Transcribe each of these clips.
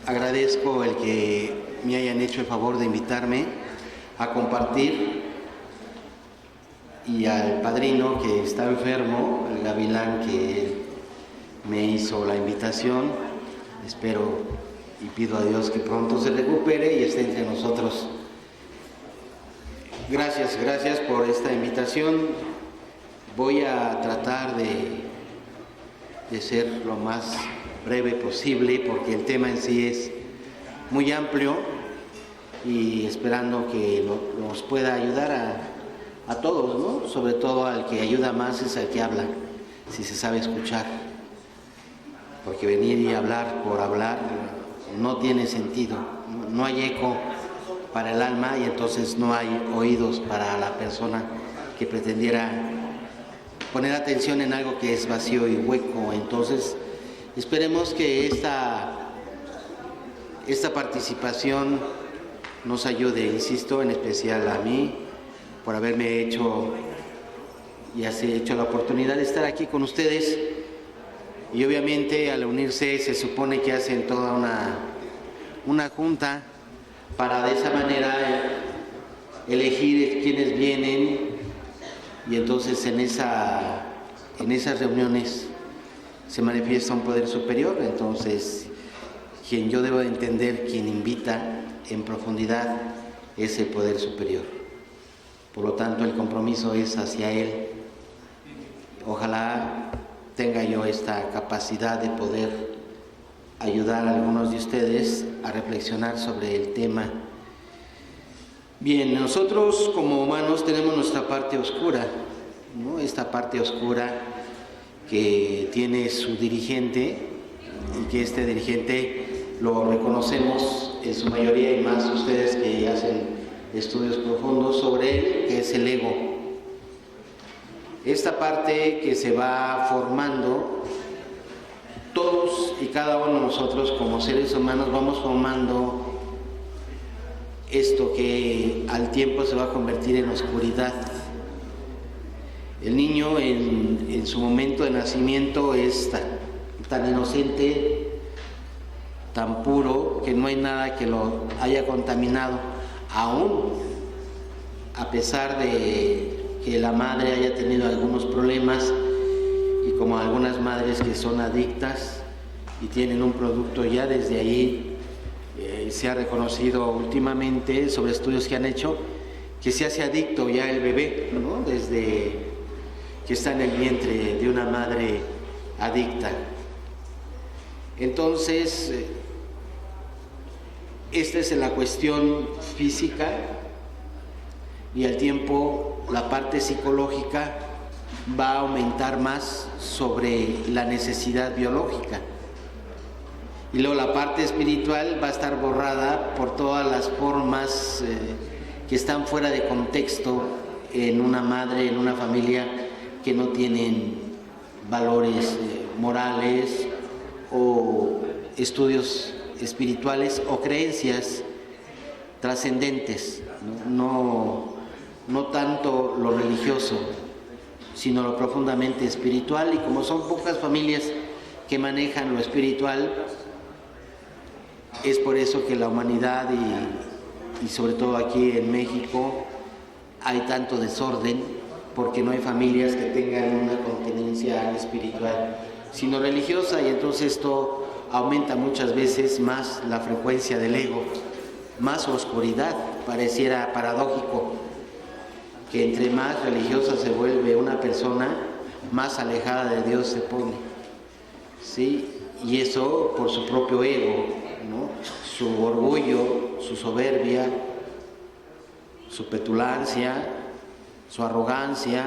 Agradezco el que me hayan hecho el favor de invitarme a compartir, y al padrino que está enfermo, el gavilán que me hizo la invitación. Espero y pido a Dios que pronto se recupere y esté entre nosotros. Gracias por esta invitación. Voy a tratar de ser lo más breve posible, porque el tema en sí es muy amplio, y esperando que nos pueda ayudar a todos, ¿no? Sobre todo al que ayuda más es al que habla, si se sabe escuchar, porque venir y hablar por hablar no tiene sentido, no hay eco para el alma, y entonces no hay oídos para la persona que pretendiera poner atención en algo que es vacío y hueco. Entonces esperemos que esta participación nos ayude, insisto, en especial a mí, por haberme hecho la oportunidad de estar aquí con ustedes. Y obviamente al unirse se supone que hacen toda una junta para de esa manera elegir quiénes vienen, y entonces en esas reuniones se manifiesta un poder superior. Entonces, quien yo debo entender, quien invita en profundidad, es el poder superior. Por lo tanto, el compromiso es hacia él. Ojalá tenga yo esta capacidad de poder ayudar a algunos de ustedes a reflexionar sobre el tema. Bien, nosotros como humanos tenemos nuestra parte oscura, ¿no? Esta parte oscura que tiene su dirigente, y que este dirigente lo reconocemos en su mayoría, y más ustedes que hacen estudios profundos sobre él, que es el ego. Esta parte que se va formando, todos y cada uno de nosotros como seres humanos vamos formando esto que al tiempo se va a convertir en oscuridad. El niño en su momento de nacimiento es tan inocente, tan puro, que no hay nada que lo haya contaminado, aún a pesar de que la madre haya tenido algunos problemas, y como algunas madres que son adictas y tienen un producto ya desde ahí. Se ha reconocido últimamente sobre estudios que han hecho que se hace adicto ya el bebé, ¿no? Desde que está en el vientre de una madre adicta. Entonces, esta es la cuestión física, y al tiempo la parte psicológica va a aumentar más sobre la necesidad biológica. Y luego la parte espiritual va a estar borrada por todas las formas que están fuera de contexto en una madre, en una familia, que no tienen valores morales o estudios espirituales o creencias trascendentes, ¿no? No tanto lo religioso, sino lo profundamente espiritual. Y como son pocas familias que manejan lo espiritual, es por eso que la humanidad y sobre todo aquí en México hay tanto desorden, porque no hay familias que tengan una continencia espiritual, sino religiosa, y entonces esto aumenta muchas veces más la frecuencia del ego, más oscuridad. Pareciera paradójico que entre más religiosa se vuelve una persona, más alejada de Dios se pone, ¿sí? Y eso por su propio ego, ¿no? Su orgullo, su soberbia, su petulancia, su arrogancia,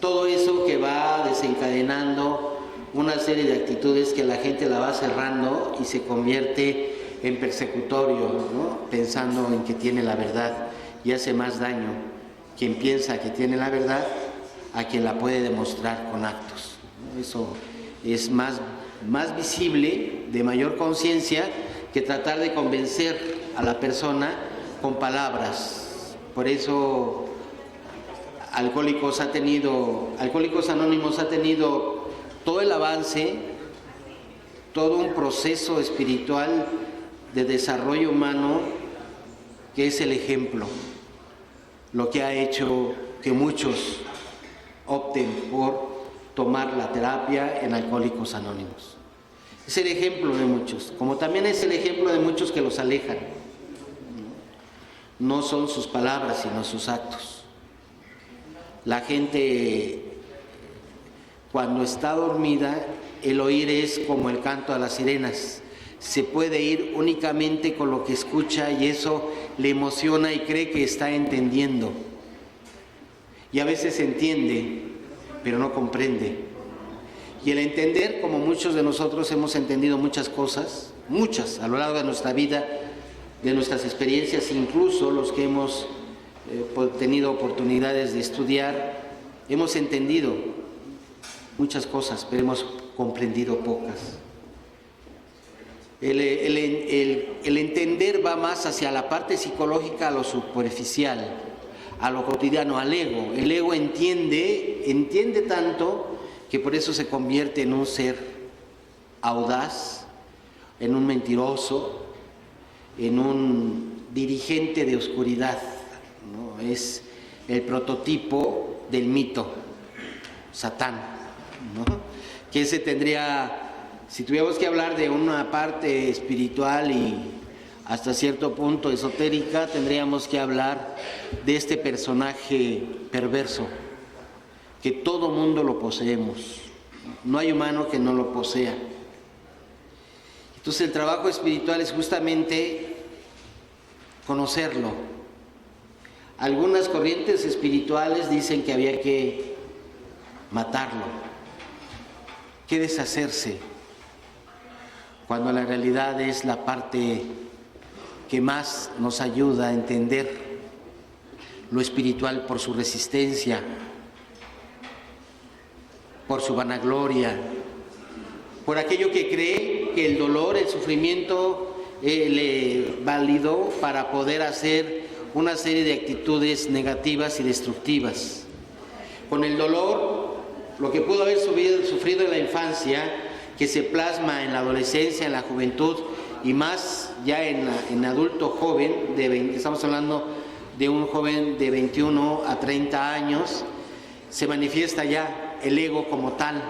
todo eso que va desencadenando una serie de actitudes que la gente la va cerrando y se convierte en persecutorio, ¿no? Pensando en que tiene la verdad, y hace más daño quien piensa que tiene la verdad a quien la puede demostrar con actos, ¿no? Eso es más visible, de mayor conciencia, que tratar de convencer a la persona con palabras. Por eso Alcohólicos Anónimos ha tenido todo el avance, todo un proceso espiritual de desarrollo humano que es el ejemplo, lo que ha hecho que muchos opten por tomar la terapia en Alcohólicos Anónimos. Es el ejemplo de muchos, como también es el ejemplo de muchos que los alejan. No son sus palabras, sino sus actos. La gente, cuando está dormida, el oír es como el canto a las sirenas. Se puede ir únicamente con lo que escucha y eso le emociona y cree que está entendiendo. Y a veces entiende, pero no comprende. Y el entender, como muchos de nosotros hemos entendido muchas cosas, muchas a lo largo de nuestra vida, de nuestras experiencias, incluso los que hemos tenido oportunidades de estudiar, hemos entendido muchas cosas, pero hemos comprendido pocas. El entender va más hacia la parte psicológica, a lo superficial, a lo cotidiano, al ego. El ego entiende tanto que por eso se convierte en un ser audaz, en un mentiroso, en un dirigente de oscuridad, ¿no? Es el prototipo del mito, Satán, ¿no? Que ese tendría, si tuviéramos que hablar de una parte espiritual y hasta cierto punto esotérica, tendríamos que hablar de este personaje perverso, que todo mundo lo poseemos, no hay humano que no lo posea. Entonces el trabajo espiritual es justamente conocerlo. Algunas corrientes espirituales dicen que había que matarlo, que deshacerse, cuando la realidad es la parte que más nos ayuda a entender lo espiritual por su resistencia, por su vanagloria, por aquello que cree que el dolor, el sufrimiento le validó para poder hacer una serie de actitudes negativas y destructivas. Con el dolor, lo que pudo haber sufrido en la infancia, que se plasma en la adolescencia, en la juventud y más ya en adulto joven, estamos hablando de un joven de 21 a 30 años, se manifiesta ya el ego como tal.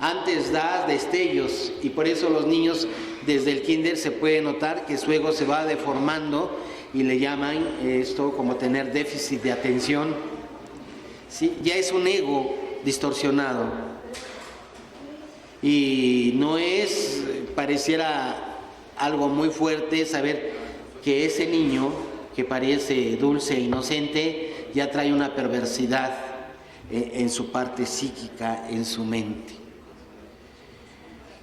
Antes da destellos y por eso los niños desde el kinder se puede notar que su ego se va deformando y le llaman esto como tener déficit de atención. ¿Sí? Ya es un ego distorsionado y no es, pareciera algo muy fuerte saber que ese niño que parece dulce e inocente ya trae una perversidad en su parte psíquica, en su mente.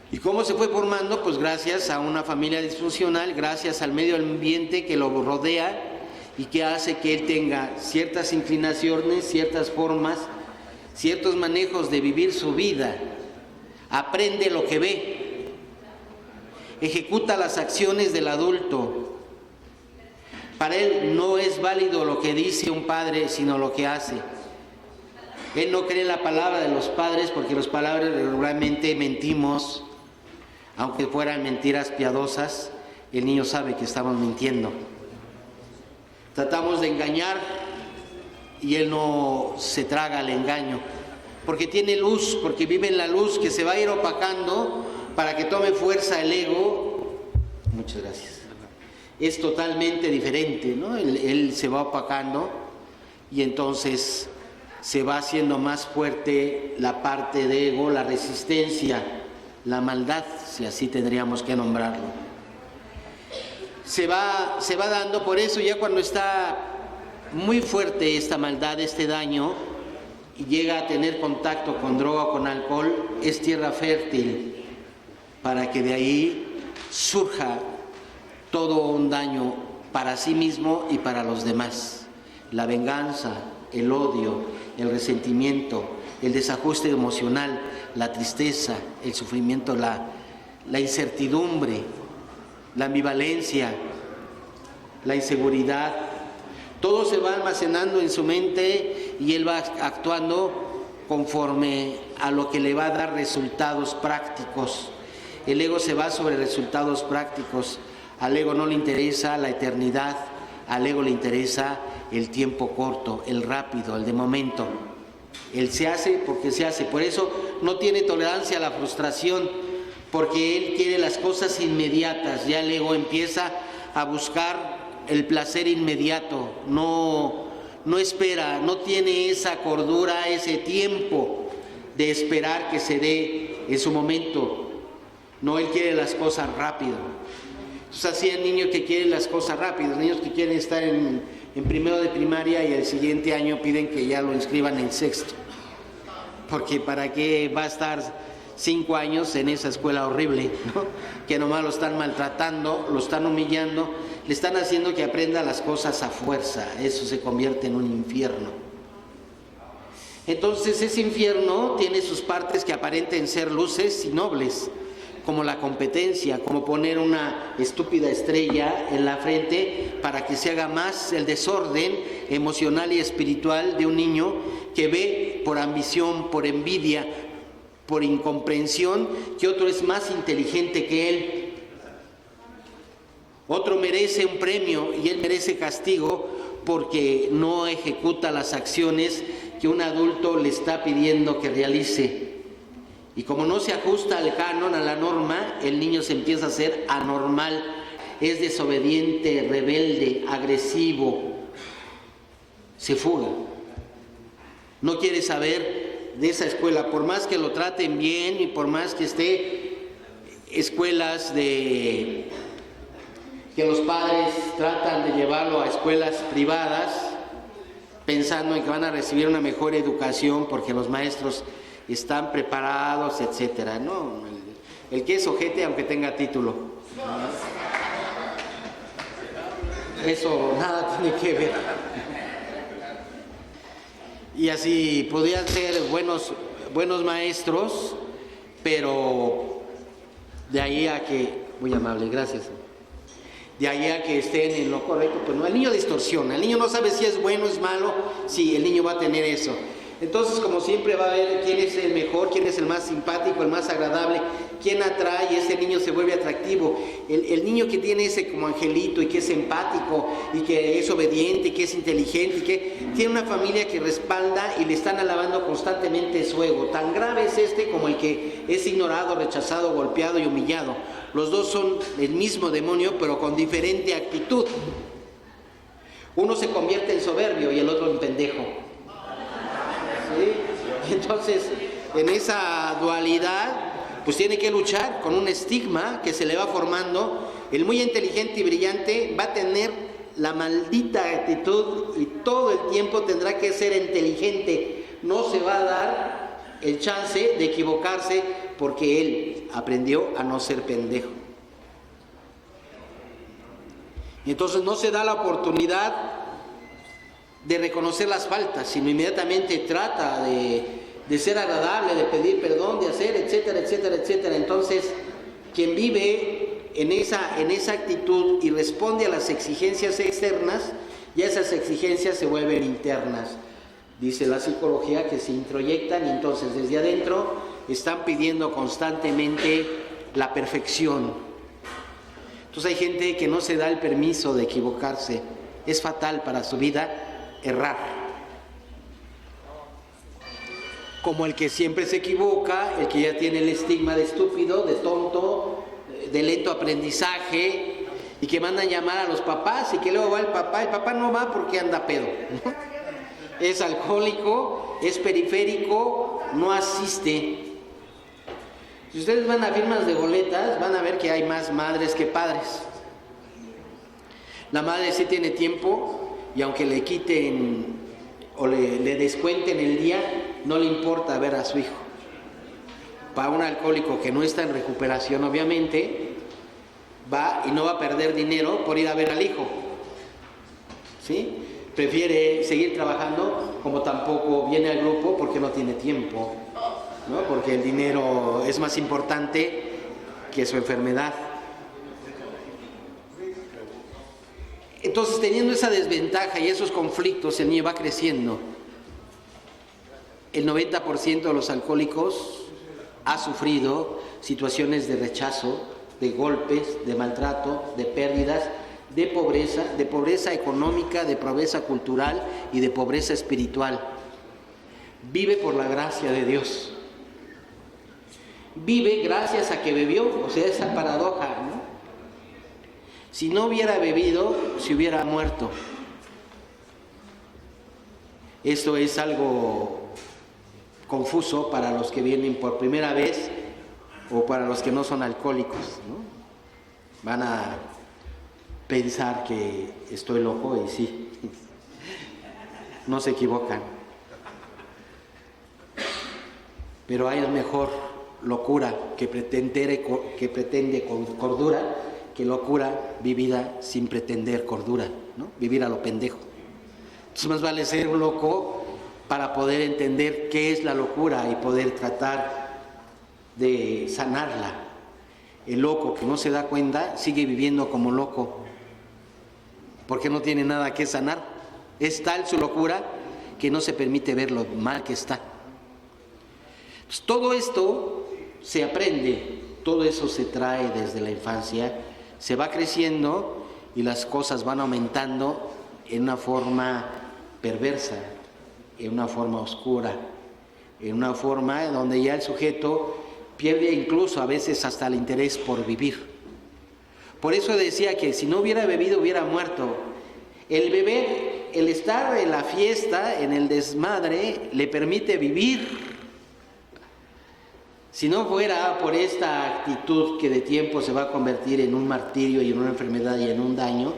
¿Y cómo se fue formando? Pues gracias a una familia disfuncional, gracias al medio ambiente que lo rodea y que hace que él tenga ciertas inclinaciones, ciertas formas, ciertos manejos de vivir su vida. Aprende lo que ve, ejecuta las acciones del adulto. Para él no es válido lo que dice un padre, sino lo que hace. Él no cree en la palabra de los padres porque los padres regularmente mentimos, aunque fueran mentiras piadosas, el niño sabe que estamos mintiendo. Tratamos de engañar y él no se traga el engaño, porque tiene luz, porque vive en la luz que se va a ir opacando para que tome fuerza el ego. Muchas gracias. Es totalmente diferente, ¿no? Él se va opacando y entonces se va haciendo más fuerte la parte de ego, la resistencia, la maldad, si así tendríamos que nombrarlo. Se va dando, por eso ya cuando está muy fuerte esta maldad, este daño, y llega a tener contacto con droga o con alcohol, es tierra fértil para que de ahí surja todo un daño para sí mismo y para los demás. La venganza, el odio, el resentimiento, el desajuste emocional, la tristeza, el sufrimiento, la incertidumbre, la ambivalencia, la inseguridad, todo se va almacenando en su mente y él va actuando conforme a lo que le va a dar resultados prácticos. El ego se va sobre resultados prácticos. Al ego no le interesa la eternidad, al ego le interesa el tiempo corto, el rápido, el de momento. Él se hace porque se hace. Por eso no tiene tolerancia a la frustración, porque él quiere las cosas inmediatas. Ya el ego empieza a buscar el placer inmediato, no espera, no tiene esa cordura, ese tiempo de esperar que se dé en su momento. No, él quiere las cosas rápido. Entonces así hay niños que quieren las cosas rápido, niños que quieren estar en primero de primaria y el siguiente año piden que ya lo inscriban en sexto. Porque para qué va a estar 5 años en esa escuela horrible, ¿no? Que nomás lo están maltratando, lo están humillando, le están haciendo que aprenda las cosas a fuerza. Eso se convierte en un infierno. Entonces ese infierno tiene sus partes que aparenten ser luces y nobles, como la competencia, como poner una estúpida estrella en la frente para que se haga más el desorden emocional y espiritual de un niño que ve por ambición, por envidia, por incomprensión, que otro es más inteligente que él. Otro merece un premio y él merece castigo porque no ejecuta las acciones que un adulto le está pidiendo que realice. Y como no se ajusta al canon, a la norma, el niño se empieza a hacer anormal, es desobediente, rebelde, agresivo, se fuga. No quiere saber de esa escuela, por más que lo traten bien y por más que esté escuelas que los padres tratan de llevarlo a escuelas privadas, pensando en que van a recibir una mejor educación porque los maestros están preparados, etcétera. No, el que es ojete aunque tenga título. Eso nada tiene que ver. Y así podrían ser buenos maestros, pero de ahí a que, muy amable, gracias. De ahí a que estén en lo correcto, pues no, el niño distorsiona, el niño no sabe si es bueno o es malo, sí, el niño va a tener eso. Entonces, como siempre va a ver quién es el mejor, quién es el más simpático, el más agradable, quién atrae, y ese niño se vuelve atractivo. El niño que tiene ese como angelito y que es empático y que es obediente y que es inteligente y que tiene una familia que respalda y le están alabando constantemente su ego. Tan grave es este como el que es ignorado, rechazado, golpeado y humillado. Los dos son el mismo demonio, pero con diferente actitud. Uno se convierte en soberbio y el otro en pendejo. ¿Sí? Entonces, en esa dualidad, pues tiene que luchar con un estigma que se le va formando. El muy inteligente y brillante va a tener la maldita actitud y todo el tiempo tendrá que ser inteligente. No se va a dar el chance de equivocarse porque él aprendió a no ser pendejo. Y entonces no se da la oportunidad de reconocer las faltas, sino inmediatamente trata de ser agradable, de pedir perdón, de hacer, etcétera, etcétera, etcétera. Entonces, quien vive en esa actitud y responde a las exigencias externas, ya esas exigencias se vuelven internas. Dice la psicología que se introyectan y entonces desde adentro están pidiendo constantemente la perfección. Entonces hay gente que no se da el permiso de equivocarse. Es fatal para su vida errar. Como el que siempre se equivoca, el que ya tiene el estigma de estúpido, de tonto, de lento aprendizaje, y que mandan llamar a los papás y que luego va el papá no va porque anda pedo. Es alcohólico, es periférico, no asiste. Si ustedes van a firmas de boletas, van a ver que hay más madres que padres. La madre sí tiene tiempo y aunque le quiten o le descuenten el día, no le importa ver a su hijo. Para un alcohólico que no está en recuperación, obviamente, va y no va a perder dinero por ir a ver al hijo. ¿Sí? Prefiere seguir trabajando, como tampoco viene al grupo porque no tiene tiempo, ¿no? Porque el dinero es más importante que su enfermedad. Entonces, teniendo esa desventaja y esos conflictos, el niño va creciendo El 90% de los alcohólicos ha sufrido situaciones de rechazo, de golpes, de maltrato, de pérdidas, de pobreza económica, de pobreza cultural y de pobreza espiritual. Vive por la gracia de Dios. Vive gracias a que bebió, o sea, esa paradoja, ¿no? Si no hubiera bebido, se hubiera muerto. Esto es algo confuso para los que vienen por primera vez o para los que no son alcohólicos, ¿no? Van a pensar que estoy loco y sí, no se equivocan. Pero hay mejor locura que pretende cordura que locura vivida sin pretender cordura, ¿no? Vivir a lo pendejo. Entonces más vale ser un loco para poder entender qué es la locura y poder tratar de sanarla. El loco que no se da cuenta sigue viviendo como loco porque no tiene nada que sanar. Es tal su locura que no se permite ver lo mal que está. Pues todo esto se aprende, todo eso se trae desde la infancia, se va creciendo y las cosas van aumentando en una forma perversa, en una forma oscura, en una forma donde ya el sujeto pierde incluso a veces hasta el interés por vivir. Por eso decía que si no hubiera bebido hubiera muerto. El beber, el estar en la fiesta, en el desmadre, le permite vivir. Si no fuera por esta actitud que de tiempo se va a convertir en un martirio y en una enfermedad y en un daño,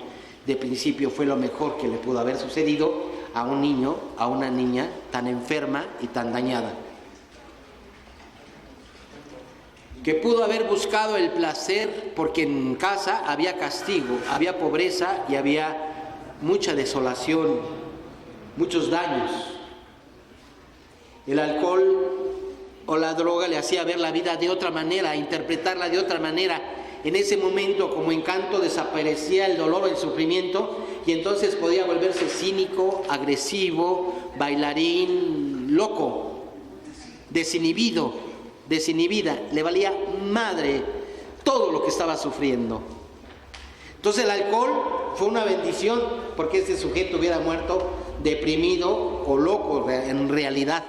de principio fue lo mejor que le pudo haber sucedido a un niño, a una niña tan enferma y tan dañada. Que pudo haber buscado el placer porque en casa había castigo, había pobreza y había mucha desolación, muchos daños. El alcohol o la droga le hacía ver la vida de otra manera, interpretarla de otra manera. En ese momento, como encanto, desaparecía el dolor o el sufrimiento y entonces podía volverse cínico, agresivo, bailarín, loco, desinhibida. Le valía madre todo lo que estaba sufriendo. Entonces el alcohol fue una bendición porque ese sujeto hubiera muerto deprimido o loco en realidad.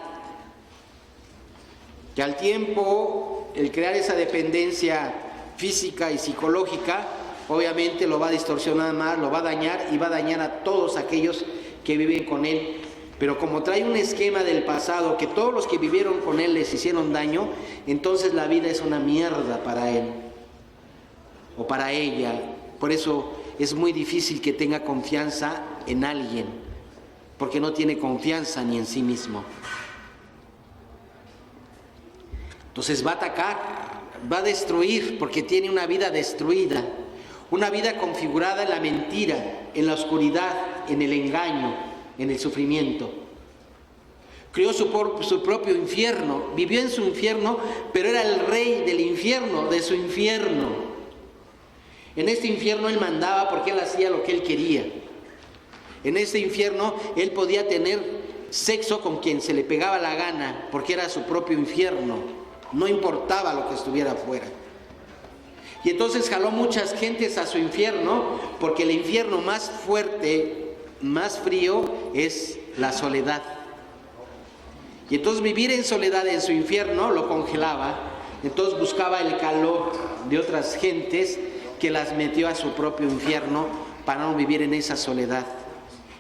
Que al tiempo, el crear esa dependencia física y psicológica, obviamente lo va a distorsionar más, lo va a dañar y va a dañar a todos aquellos que viven con él. Pero como trae un esquema del pasado, que todos los que vivieron con él les hicieron daño, entonces la vida es una mierda para él o para ella. Por eso es muy difícil que tenga confianza en alguien, porque no tiene confianza ni en sí mismo. Entonces va a atacar, va a destruir, porque tiene una vida destruida, una vida configurada en la mentira, en la oscuridad, en el engaño, en el sufrimiento. Creó su propio infierno, vivió en su infierno, pero era el rey del infierno, de su infierno. En este infierno él mandaba porque él hacía lo que él quería. En este infierno él podía tener sexo con quien se le pegaba la gana, porque era su propio infierno. No importaba lo que estuviera afuera. Y entonces jaló muchas gentes a su infierno, porque el infierno más fuerte, más frío, es la soledad. Y entonces vivir en soledad en su infierno lo congelaba. Entonces buscaba el calor de otras gentes que las metió a su propio infierno para no vivir en esa soledad.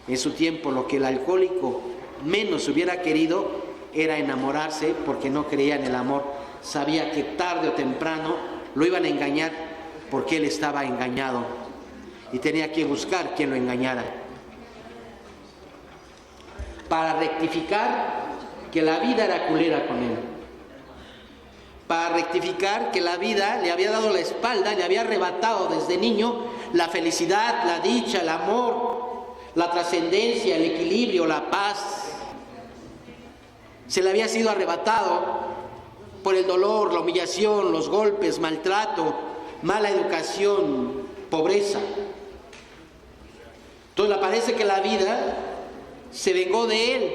En su tiempo, lo que el alcohólico menos hubiera querido era enamorarse, porque no creía en el amor. Sabía que tarde o temprano lo iban a engañar porque él estaba engañado y tenía que buscar quien lo engañara. Para rectificar que la vida era culera con él. Para rectificar que la vida le había dado la espalda, le había arrebatado desde niño la felicidad, la dicha, el amor, la trascendencia, el equilibrio, la paz. Se le había sido arrebatado por el dolor, la humillación, los golpes, maltrato, mala educación, pobreza. Entonces le parece que la vida se vengó de él.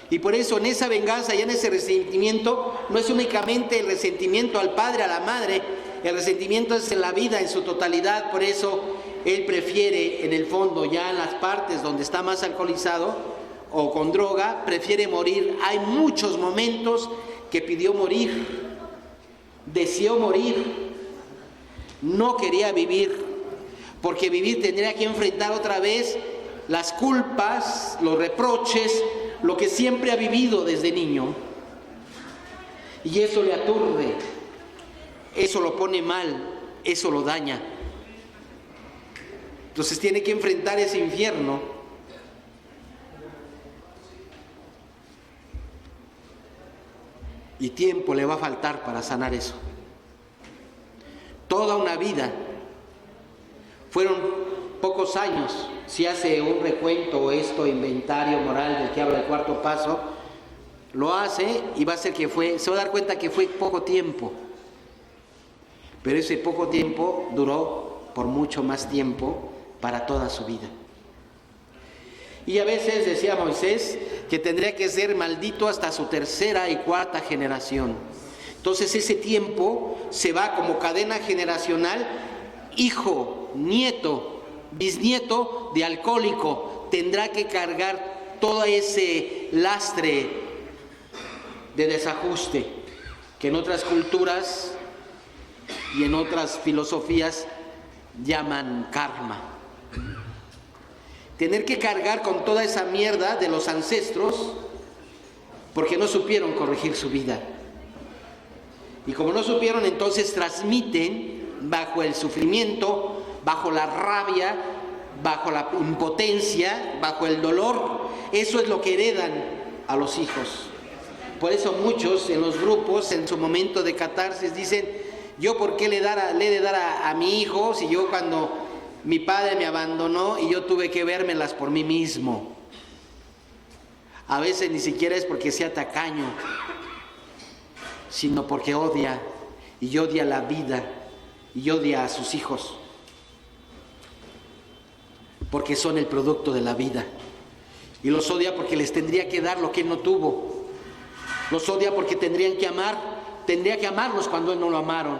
Y por eso en esa venganza y en ese resentimiento no es únicamente el resentimiento al padre, a la madre, el resentimiento es en la vida en su totalidad. Por eso él prefiere, en el fondo, ya en las partes donde está más alcoholizado o con droga, prefiere morir. Hay muchos momentos que pidió morir, deseó morir, no quería vivir, porque vivir tendría que enfrentar otra vez las culpas, los reproches, lo que siempre ha vivido desde niño. Y eso le aturde, eso lo pone mal, eso lo daña. Entonces tiene que enfrentar ese infierno. Y tiempo le va a faltar para sanar eso. Toda una vida. Fueron pocos años. Si hace un recuento, inventario moral del que habla el cuarto paso, lo hace y va a ser que se va a dar cuenta que fue poco tiempo. Pero ese poco tiempo duró por mucho más tiempo para toda su vida. Y a veces decía Moisés que tendría que ser maldito hasta su tercera y cuarta generación. Entonces ese tiempo se va como cadena generacional, hijo, nieto, bisnieto de alcohólico, tendrá que cargar todo ese lastre de desajuste que en otras culturas y en otras filosofías llaman karma. Tener que cargar con toda esa mierda de los ancestros porque no supieron corregir su vida. Y como no supieron, entonces transmiten bajo el sufrimiento, bajo la rabia, bajo la impotencia, bajo el dolor. Eso es lo que heredan a los hijos. Por eso muchos en los grupos, en su momento de catarsis, dicen: yo por qué le he de dar a mi hijo si yo cuando mi padre me abandonó y yo tuve que vérmelas por mí mismo. A veces ni siquiera es porque sea tacaño, sino porque odia, y odia la vida, y odia a sus hijos, porque son el producto de la vida, y los odia porque les tendría que dar lo que él no tuvo, los odia porque tendría que amarlos cuando él no lo amaron,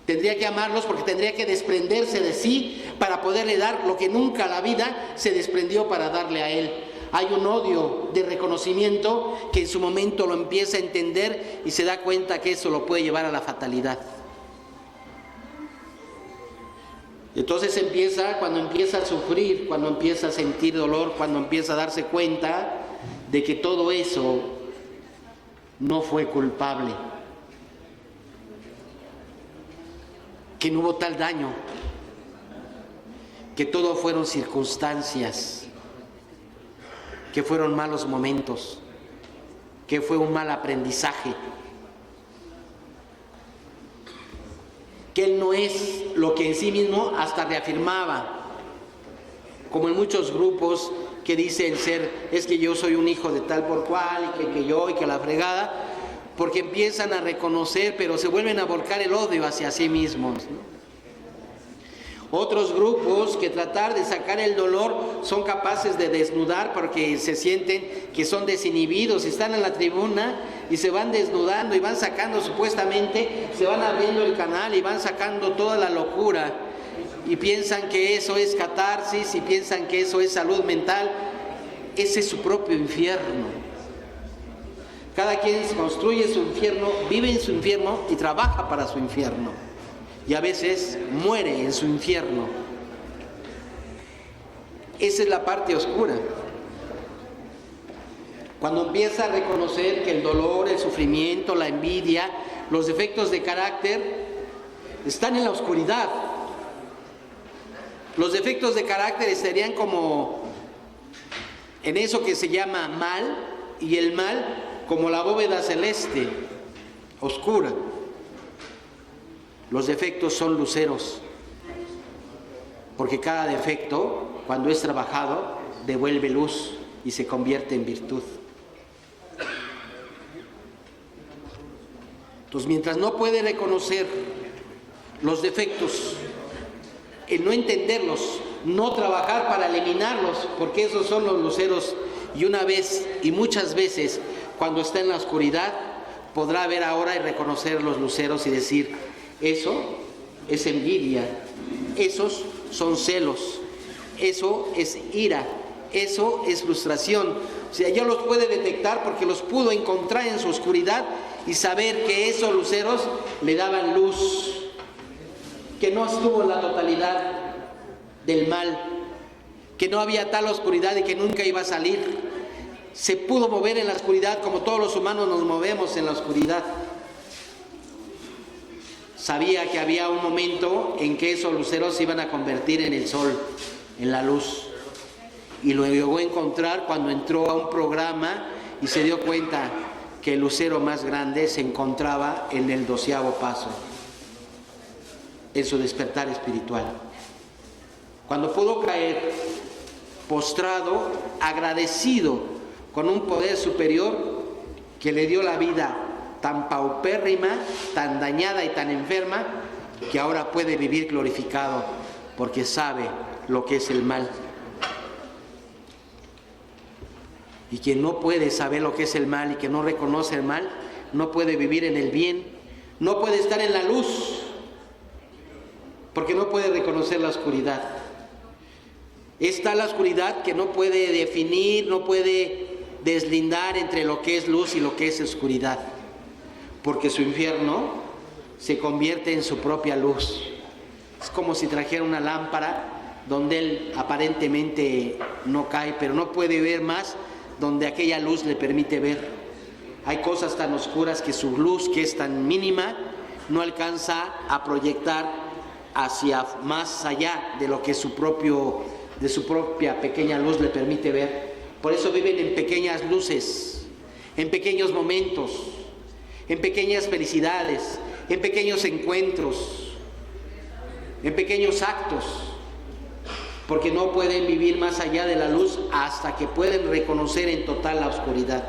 tendría que amarlos porque tendría que desprenderse de sí para poderle dar lo que nunca la vida se desprendió para darle a él. Hay un odio de reconocimiento que en su momento lo empieza a entender y se da cuenta que eso lo puede llevar a la fatalidad. Entonces cuando empieza a sufrir, cuando empieza a sentir dolor, cuando empieza a darse cuenta de que todo eso no fue culpable, que no hubo tal daño, que todo fueron circunstancias, que fueron malos momentos, que fue un mal aprendizaje, que él no es lo que en sí mismo hasta reafirmaba, como en muchos grupos que dicen ser, es que yo soy un hijo de tal por cual, y que la fregada, porque empiezan a reconocer, pero se vuelven a volcar el odio hacia sí mismos, ¿no? Otros grupos que tratar de sacar el dolor son capaces de desnudar porque se sienten que son desinhibidos, están en la tribuna y se van desnudando y van sacando supuestamente, se van abriendo el canal y van sacando toda la locura y piensan que eso es catarsis y piensan que eso es salud mental. Ese es su propio infierno. Cada quien construye su infierno, vive en su infierno y trabaja para su infierno. Y a veces muere en su infierno. Esa es la parte oscura. Cuando empieza a reconocer que el dolor, el sufrimiento, la envidia, los defectos de carácter están en la oscuridad. Los defectos de carácter estarían como en eso que se llama mal, y el mal como la bóveda celeste, oscura. Los defectos son luceros, porque cada defecto, cuando es trabajado, devuelve luz y se convierte en virtud. Entonces, mientras no puede reconocer los defectos, el no entenderlos, no trabajar para eliminarlos, porque esos son los luceros y una vez y muchas veces cuando está en la oscuridad podrá ver ahora y reconocer los luceros y decir: eso es envidia, esos son celos, eso es ira, eso es frustración. O sea, ya los puede detectar porque los pudo encontrar en su oscuridad y saber que esos luceros le daban luz, que no estuvo en la totalidad del mal, que no había tal oscuridad y que nunca iba a salir. Se pudo mover en la oscuridad como todos los humanos nos movemos en la oscuridad. Sabía que había un momento en que esos luceros se iban a convertir en el sol, en la luz. Y lo llegó a encontrar cuando entró a un programa y se dio cuenta que el lucero más grande se encontraba en el 12º paso, en su despertar espiritual. Cuando pudo caer postrado, agradecido con un poder superior que le dio la vida tan paupérrima, tan dañada y tan enferma, que ahora puede vivir glorificado porque sabe lo que es el mal. Y quien no puede saber lo que es el mal y que no reconoce el mal, no puede vivir en el bien, no puede estar en la luz, porque no puede reconocer la oscuridad. Está la oscuridad que no puede definir, no puede deslindar entre lo que es luz y lo que es oscuridad, porque su infierno se convierte en su propia luz. Es como si trajera una lámpara donde él aparentemente no cae, pero no puede ver más donde aquella luz le permite ver. Hay cosas tan oscuras que su luz, que es tan mínima, no alcanza a proyectar hacia más allá de lo que de su propia pequeña luz le permite ver. Por eso viven en pequeñas luces, en pequeños momentos, en pequeñas felicidades, en pequeños encuentros, en pequeños actos, porque no pueden vivir más allá de la luz hasta que pueden reconocer en total la oscuridad.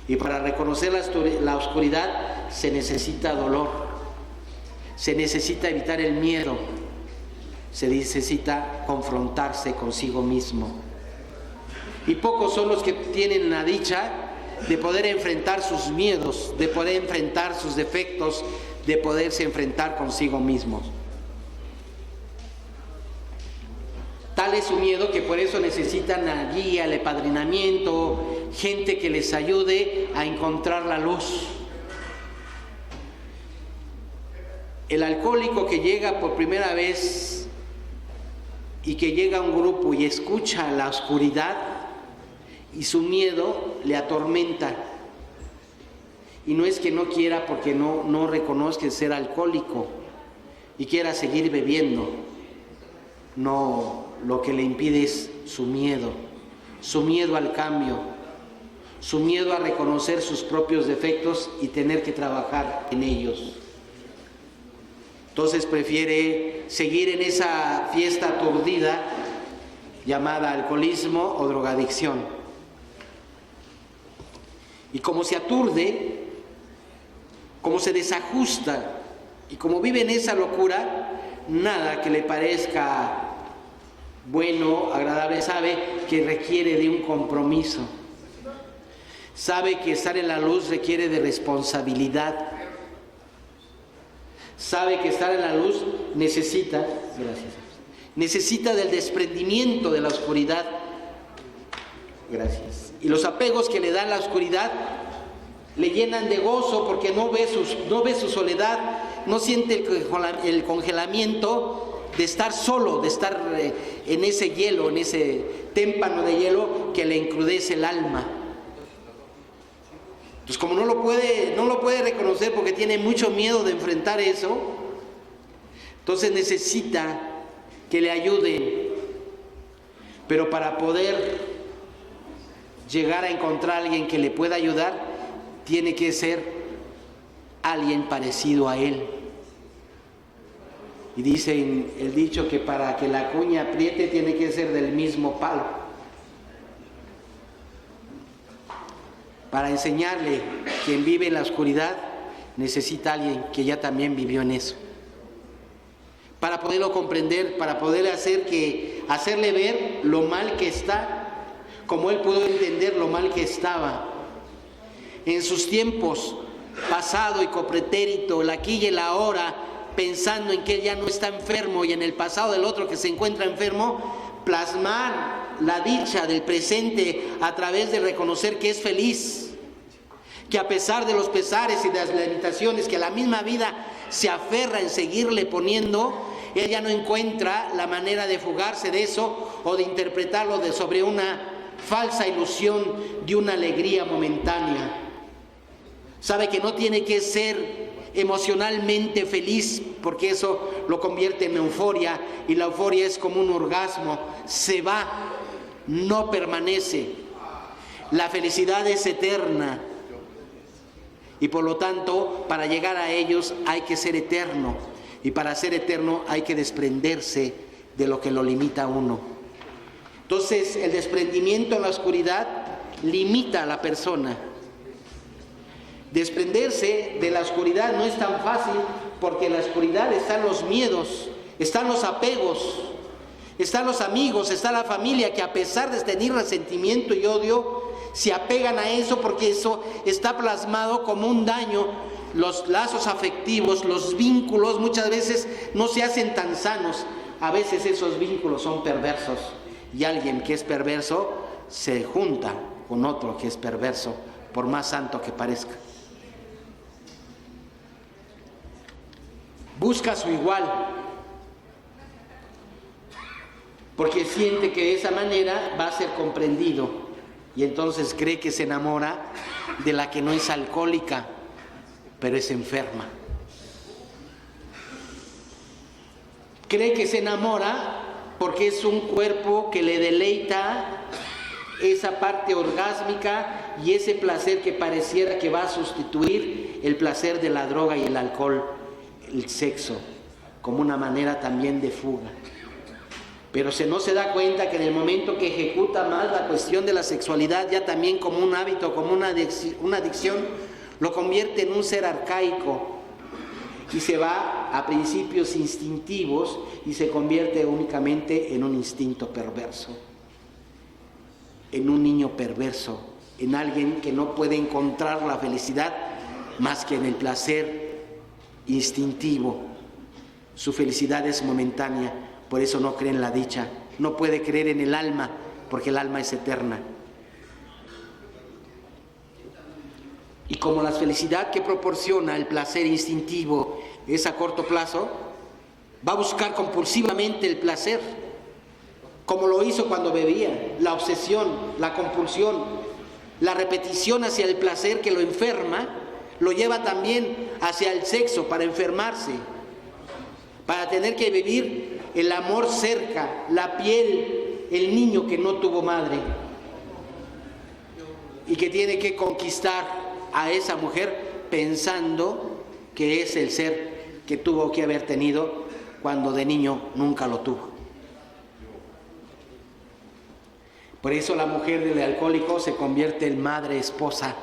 Y para reconocer la oscuridad se necesita dolor, se necesita evitar el miedo, se necesita confrontarse consigo mismo. Y pocos son los que tienen la dicha de poder enfrentar sus miedos, de poder enfrentar sus defectos, de poderse enfrentar consigo mismos. Tal es su miedo que por eso necesitan la guía, el apadrinamiento, gente que les ayude a encontrar la luz. El alcohólico que llega por primera vez y que llega a un grupo y escucha la oscuridad y su miedo le atormenta. Y no es que no quiera porque no reconozca ser alcohólico y quiera seguir bebiendo. No, lo que le impide es su miedo al cambio, su miedo a reconocer sus propios defectos y tener que trabajar en ellos. Entonces prefiere seguir en esa fiesta aturdida llamada alcoholismo o drogadicción. Y como se aturde, como se desajusta y como vive en esa locura, nada que le parezca bueno, agradable, sabe que requiere de un compromiso. Sabe que estar en la luz requiere de responsabilidad. Sabe que estar en la luz necesita del desprendimiento de la oscuridad. Gracias. Y los apegos que le da la oscuridad le llenan de gozo porque no ve su soledad, no siente el congelamiento de estar solo, de estar en ese hielo, en ese témpano de hielo que le encrudece el alma. Entonces, como no lo puede reconocer porque tiene mucho miedo de enfrentar eso, entonces necesita que le ayuden. Pero para poder llegar a encontrar a alguien que le pueda ayudar, tiene que ser alguien parecido a él. Y dice el dicho que para que la cuña apriete tiene que ser del mismo palo. Para enseñarle quien vive en la oscuridad, necesita alguien que ya también vivió en eso. Para poderlo comprender, para poderle hacerle ver lo mal que está, como él pudo entender lo mal que estaba. En sus tiempos, pasado y copretérito, el aquí y el ahora, pensando en que él ya no está enfermo y en el pasado del otro que se encuentra enfermo, plasmar la dicha del presente a través de reconocer que es feliz, que a pesar de los pesares y de las limitaciones que la misma vida se aferra en seguirle poniendo, él ya no encuentra la manera de fugarse de eso o de interpretarlo sobre una falsa ilusión de una alegría momentánea. Sabe que no tiene que ser emocionalmente feliz, porque eso lo convierte en euforia, y la euforia es como un orgasmo, se va, no permanece. La felicidad es eterna, y por lo tanto, para llegar a ellos hay que ser eterno, y para ser eterno hay que desprenderse de lo que lo limita a uno. Entonces, el desprendimiento en la oscuridad limita a la persona. Desprenderse de la oscuridad no es tan fácil, porque en la oscuridad están los miedos, están los apegos, están los amigos, está la familia, que a pesar de tener resentimiento y odio, se apegan a eso porque eso está plasmado como un daño. Los lazos afectivos, los vínculos muchas veces no se hacen tan sanos, a veces esos vínculos son perversos, y alguien que es perverso se junta con otro que es perverso, por más santo que parezca. Busca a su igual, porque siente que de esa manera va a ser comprendido, y entonces cree que se enamora de la que no es alcohólica, pero es enferma. Cree que se enamora porque es un cuerpo que le deleita esa parte orgásmica y ese placer que pareciera que va a sustituir el placer de la droga y el alcohol, el sexo, como una manera también de fuga. Pero no se da cuenta que en el momento que ejecuta mal la cuestión de la sexualidad, ya también como un hábito, como una adicción, lo convierte en un ser arcaico, y se va a principios instintivos y se convierte únicamente en un instinto perverso, en un niño perverso, en alguien que no puede encontrar la felicidad más que en el placer instintivo. Su felicidad es momentánea, por eso no cree en la dicha, no puede creer en el alma, porque el alma es eterna. Y como la felicidad que proporciona el placer instintivo es a corto plazo, va a buscar compulsivamente el placer, como lo hizo cuando bebía. La obsesión, la compulsión, la repetición hacia el placer que lo enferma, lo lleva también hacia el sexo para enfermarse, para tener que vivir el amor cerca, la piel, el niño que no tuvo madre y que tiene que conquistar a esa mujer pensando que es el ser que tuvo que haber tenido cuando de niño nunca lo tuvo. Por eso la mujer del alcohólico se convierte en madre esposa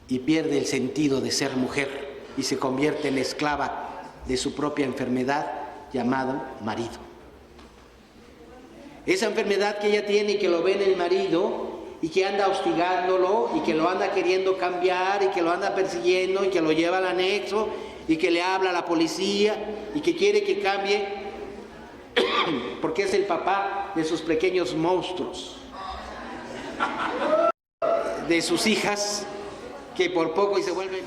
y pierde el sentido de ser mujer y se convierte en esclava de su propia enfermedad llamado marido. Esa enfermedad que ella tiene y que lo ve en el marido y que anda hostigándolo y que lo anda queriendo cambiar y que lo anda persiguiendo y que lo lleva al anexo y que le habla a la policía y que quiere que cambie porque es el papá de sus pequeños monstruos, de sus hijas que por poco y se vuelven,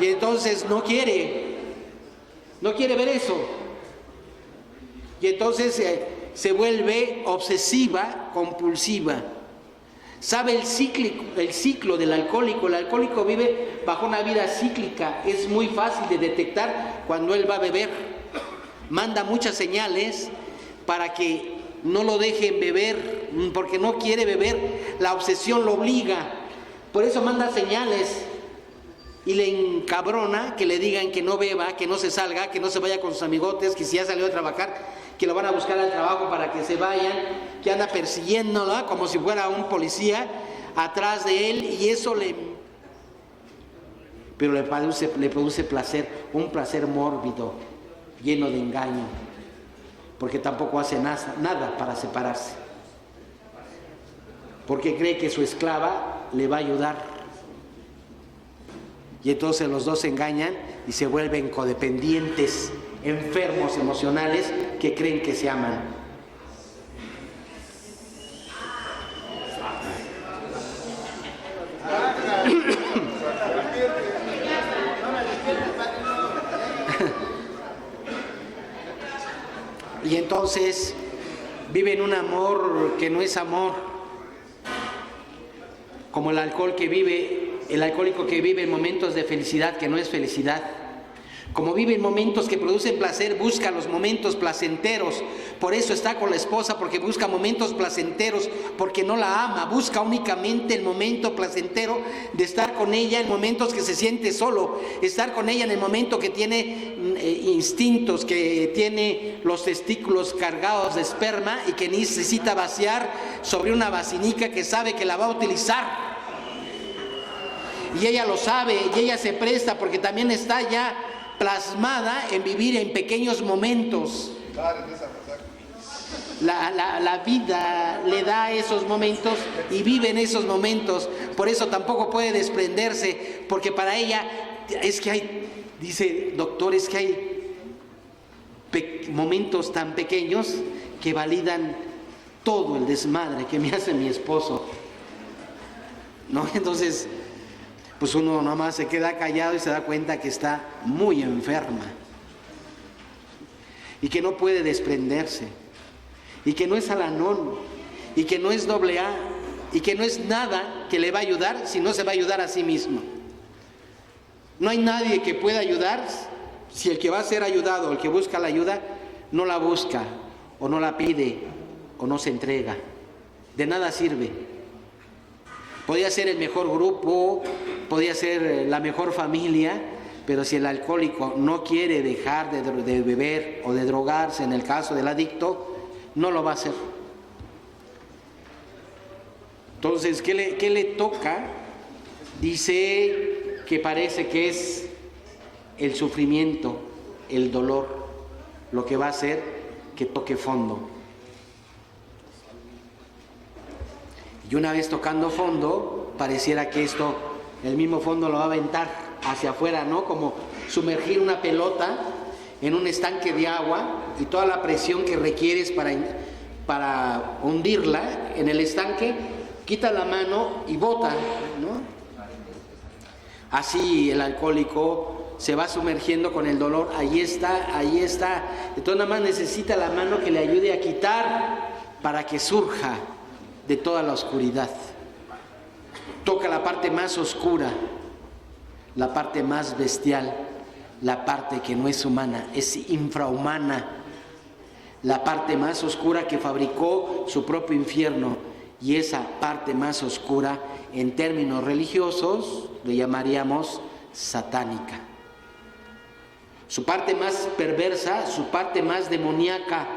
y entonces no quiere ver eso, y entonces se vuelve obsesiva, compulsiva. Sabe el ciclo del alcohólico. El alcohólico vive bajo una vida cíclica. Es muy fácil de detectar cuando él va a beber. Manda muchas señales para que no lo dejen beber, porque no quiere beber. La obsesión lo obliga. Por eso manda señales y le encabrona que le digan que no beba, que no se salga, que no se vaya con sus amigotes, que si ya salió a trabajar, que lo van a buscar al trabajo para que se vayan, que anda persiguiéndolo como si fuera un policía atrás de él, y eso pero le produce placer, un placer mórbido, lleno de engaño, porque tampoco hace nada para separarse. porque cree que su esclava le va a ayudar. Y entonces los dos se engañan y se vuelven codependientes, enfermos emocionales que creen que se aman. Y entonces viven un amor que no es amor, como el alcohólico que vive en momentos de felicidad que no es felicidad. Como vive en momentos que producen placer, busca los momentos placenteros. Por eso está con la esposa, porque busca momentos placenteros, porque no la ama. Busca únicamente el momento placentero de estar con ella en momentos que se siente solo. Estar con ella en el momento que tiene instintos, que tiene los testículos cargados de esperma y que necesita vaciar sobre una vacinica que sabe que la va a utilizar. Y ella lo sabe, y ella se presta porque también está ya plasmada en vivir en pequeños momentos. La vida le da esos momentos y vive en esos momentos. Por eso tampoco puede desprenderse, porque para ella es que hay, dice doctor, es que hay momentos tan pequeños que validan todo el desmadre que me hace mi esposo, ¿no? Entonces pues uno nomás se queda callado y se da cuenta que está muy enferma y que no puede desprenderse y que no es Al-Anon y que no es AA y que no es nada que le va a ayudar si no se va a ayudar a sí mismo. No hay nadie que pueda ayudar si el que va a ser ayudado o el que busca la ayuda no la busca o no la pide o no se entrega. De nada sirve. Podía ser el mejor grupo, podía ser la mejor familia, pero si el alcohólico no quiere dejar de beber o de drogarse, en el caso del adicto, no lo va a hacer. Entonces, ¿qué le toca? Dice que parece que es el sufrimiento, el dolor, lo que va a hacer que toque fondo. Y una vez tocando fondo, pareciera que esto, el mismo fondo lo va a aventar hacia afuera, ¿no? Como sumergir una pelota en un estanque de agua y toda la presión que requieres para hundirla en el estanque, quita la mano y bota, ¿no? Así el alcohólico se va sumergiendo con el dolor, ahí está. Entonces nada más necesita la mano que le ayude a quitar para que surja de toda la oscuridad. Toca la parte más oscura, la parte más bestial, la parte que no es humana, es infrahumana, la parte más oscura que fabricó su propio infierno. Y esa parte más oscura, en términos religiosos, le llamaríamos satánica. Su parte más perversa, su parte más demoníaca,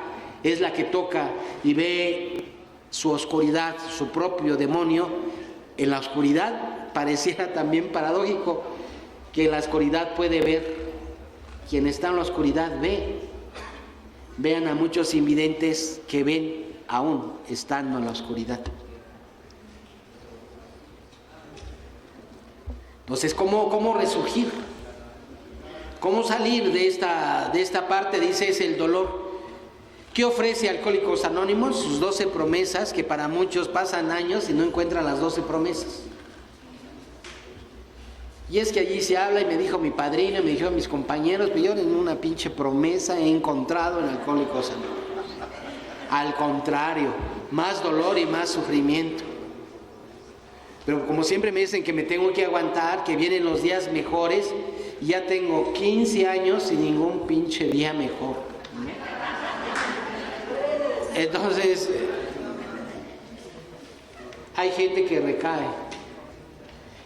es la que toca y ve su oscuridad, su propio demonio. En la oscuridad pareciera también paradójico que en la oscuridad puede ver. Quien está en la oscuridad ve. Vean a muchos invidentes que ven aún estando en la oscuridad. Entonces, ¿cómo resurgir? ¿Cómo salir de esta parte? Dice, es el dolor. ¿Qué ofrece Alcohólicos Anónimos? Sus 12 promesas, que para muchos pasan años y no encuentran las 12 promesas. Y es que allí se habla, y me dijo mi padrino, y me dijeron mis compañeros, pero yo en una pinche promesa he encontrado en Alcohólicos Anónimos. Al contrario, más dolor y más sufrimiento. Pero como siempre me dicen que me tengo que aguantar, que vienen los días mejores, y ya tengo 15 años sin ningún pinche día mejor. Entonces, hay gente que recae.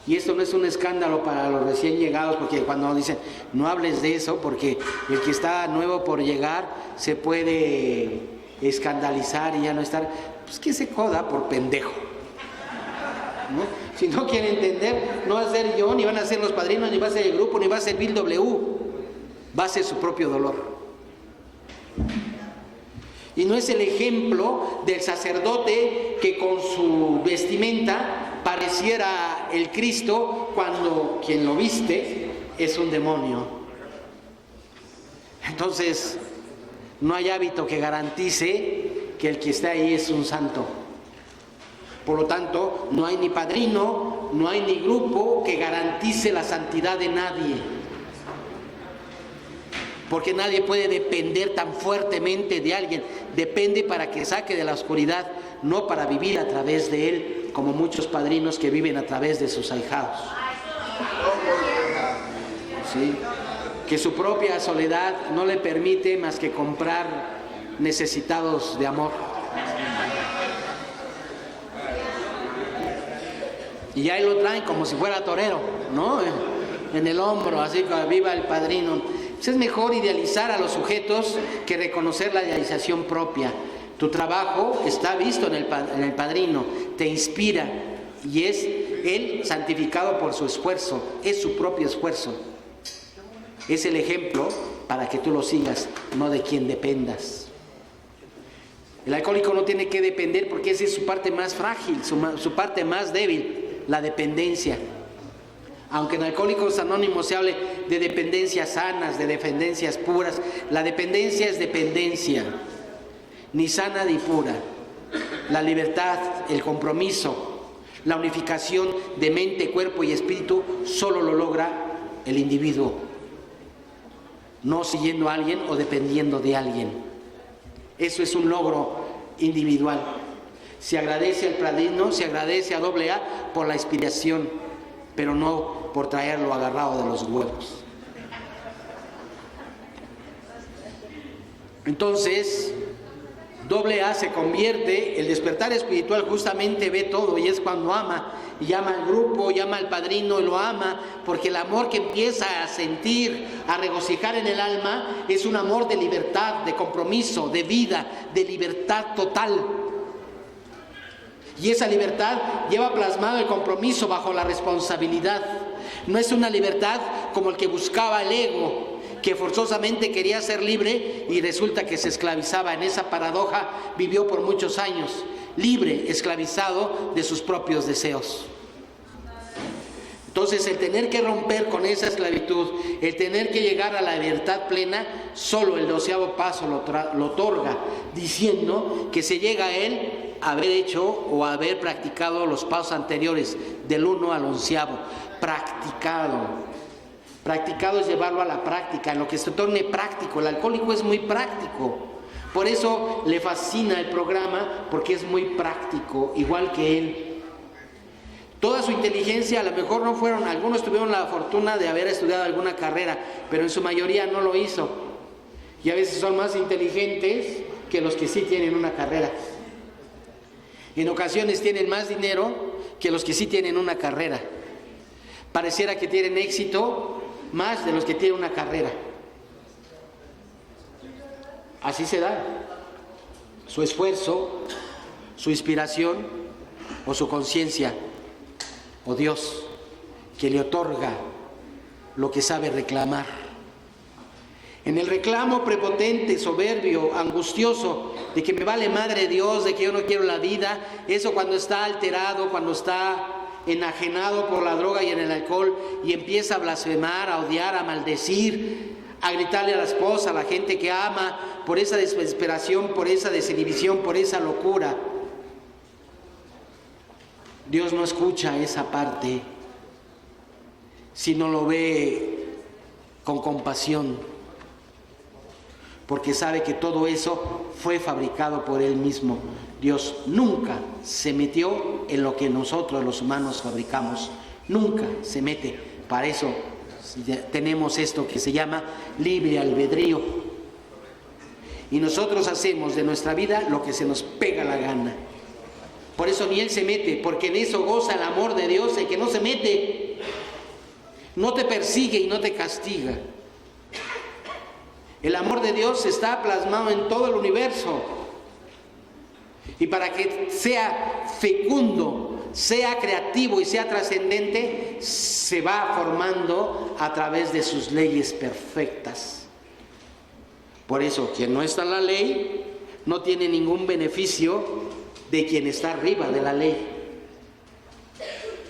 Y esto no es un escándalo para los recién llegados, porque cuando dicen, no hables de eso, porque el que está nuevo por llegar se puede escandalizar y ya no estar, pues que se joda por pendejo, ¿no? Si no quiere entender, no va a ser yo, ni van a ser los padrinos, ni va a ser el grupo, ni va a ser Bill W. Va a ser su propio dolor. Y no es el ejemplo del sacerdote que con su vestimenta pareciera el Cristo cuando quien lo viste es un demonio. Entonces, no hay hábito que garantice que el que está ahí es un santo. Por lo tanto, no hay ni padrino, no hay ni grupo que garantice la santidad de nadie. Porque nadie puede depender tan fuertemente de alguien. Depende para que saque de la oscuridad, no para vivir a través de él, como muchos padrinos que viven a través de sus ahijados. ¿Sí? Que su propia soledad no le permite más que comprar necesitados de amor. Y ahí lo traen como si fuera torero, ¿no? En el hombro, así que viva el padrino. Pues es mejor idealizar a los sujetos que reconocer la idealización propia. Tu trabajo está visto en el padrino, te inspira y es él santificado por su esfuerzo, es su propio esfuerzo. Es el ejemplo para que tú lo sigas, no de quien dependas. El alcohólico no tiene que depender porque esa es su parte más frágil, su parte más débil. La dependencia. Aunque en Alcohólicos Anónimos se hable de dependencias sanas, de dependencias puras, la dependencia es dependencia, ni sana ni pura. La libertad, el compromiso, la unificación de mente, cuerpo y espíritu solo lo logra el individuo, no siguiendo a alguien o dependiendo de alguien. Eso es un logro individual. Se agradece al padrino, se agradece a AA por la inspiración, pero no por traerlo agarrado de los huevos. Entonces, AA se convierte, el despertar espiritual justamente ve todo y es cuando ama, y llama al grupo, llama al padrino y lo ama, porque el amor que empieza a sentir, a regocijar en el alma, es un amor de libertad, de compromiso, de vida, de libertad total. Y esa libertad lleva plasmado el compromiso bajo la responsabilidad. No es una libertad como el que buscaba el ego, que forzosamente quería ser libre y resulta que se esclavizaba. En esa paradoja vivió por muchos años, libre, esclavizado de sus propios deseos. Entonces, el tener que romper con esa esclavitud, el tener que llegar a la libertad plena, solo el 12º paso lo otorga, diciendo que se llega a él haber hecho o haber practicado los pasos anteriores, del 1 al 11º, practicado. Practicado es llevarlo a la práctica, en lo que se torne práctico. El alcohólico es muy práctico, por eso le fascina el programa, porque es muy práctico, igual que él. Toda su inteligencia, a lo mejor no fueron, algunos tuvieron la fortuna de haber estudiado alguna carrera, pero en su mayoría no lo hizo. Y a veces son más inteligentes que los que sí tienen una carrera. En ocasiones tienen más dinero que los que sí tienen una carrera. Pareciera que tienen éxito más de los que tienen una carrera. Así se da. Su esfuerzo, su inspiración o su conciencia o Dios que le otorga lo que sabe reclamar. En el reclamo prepotente, soberbio, angustioso, de que me vale madre Dios, de que yo no quiero la vida, eso cuando está alterado, cuando está enajenado por la droga y en el alcohol y empieza a blasfemar, a odiar, a maldecir, a gritarle a la esposa, a la gente que ama, por esa desesperación, por esa desinhibición, por esa locura. Dios no escucha esa parte, sino lo ve con compasión, porque sabe que todo eso fue fabricado por Él mismo. Dios nunca se metió en lo que nosotros los humanos fabricamos, nunca se mete. Para eso tenemos esto que se llama libre albedrío. Y nosotros hacemos de nuestra vida lo que se nos pega la gana. Por eso ni Él se mete, porque en eso goza el amor de Dios, el que no se mete. No te persigue y no te castiga. El amor de Dios está plasmado en todo el universo. Y para que sea fecundo, sea creativo y sea trascendente, se va formando a través de sus leyes perfectas. Por eso, quien no está en la ley, no tiene ningún beneficio de quien está arriba de la ley.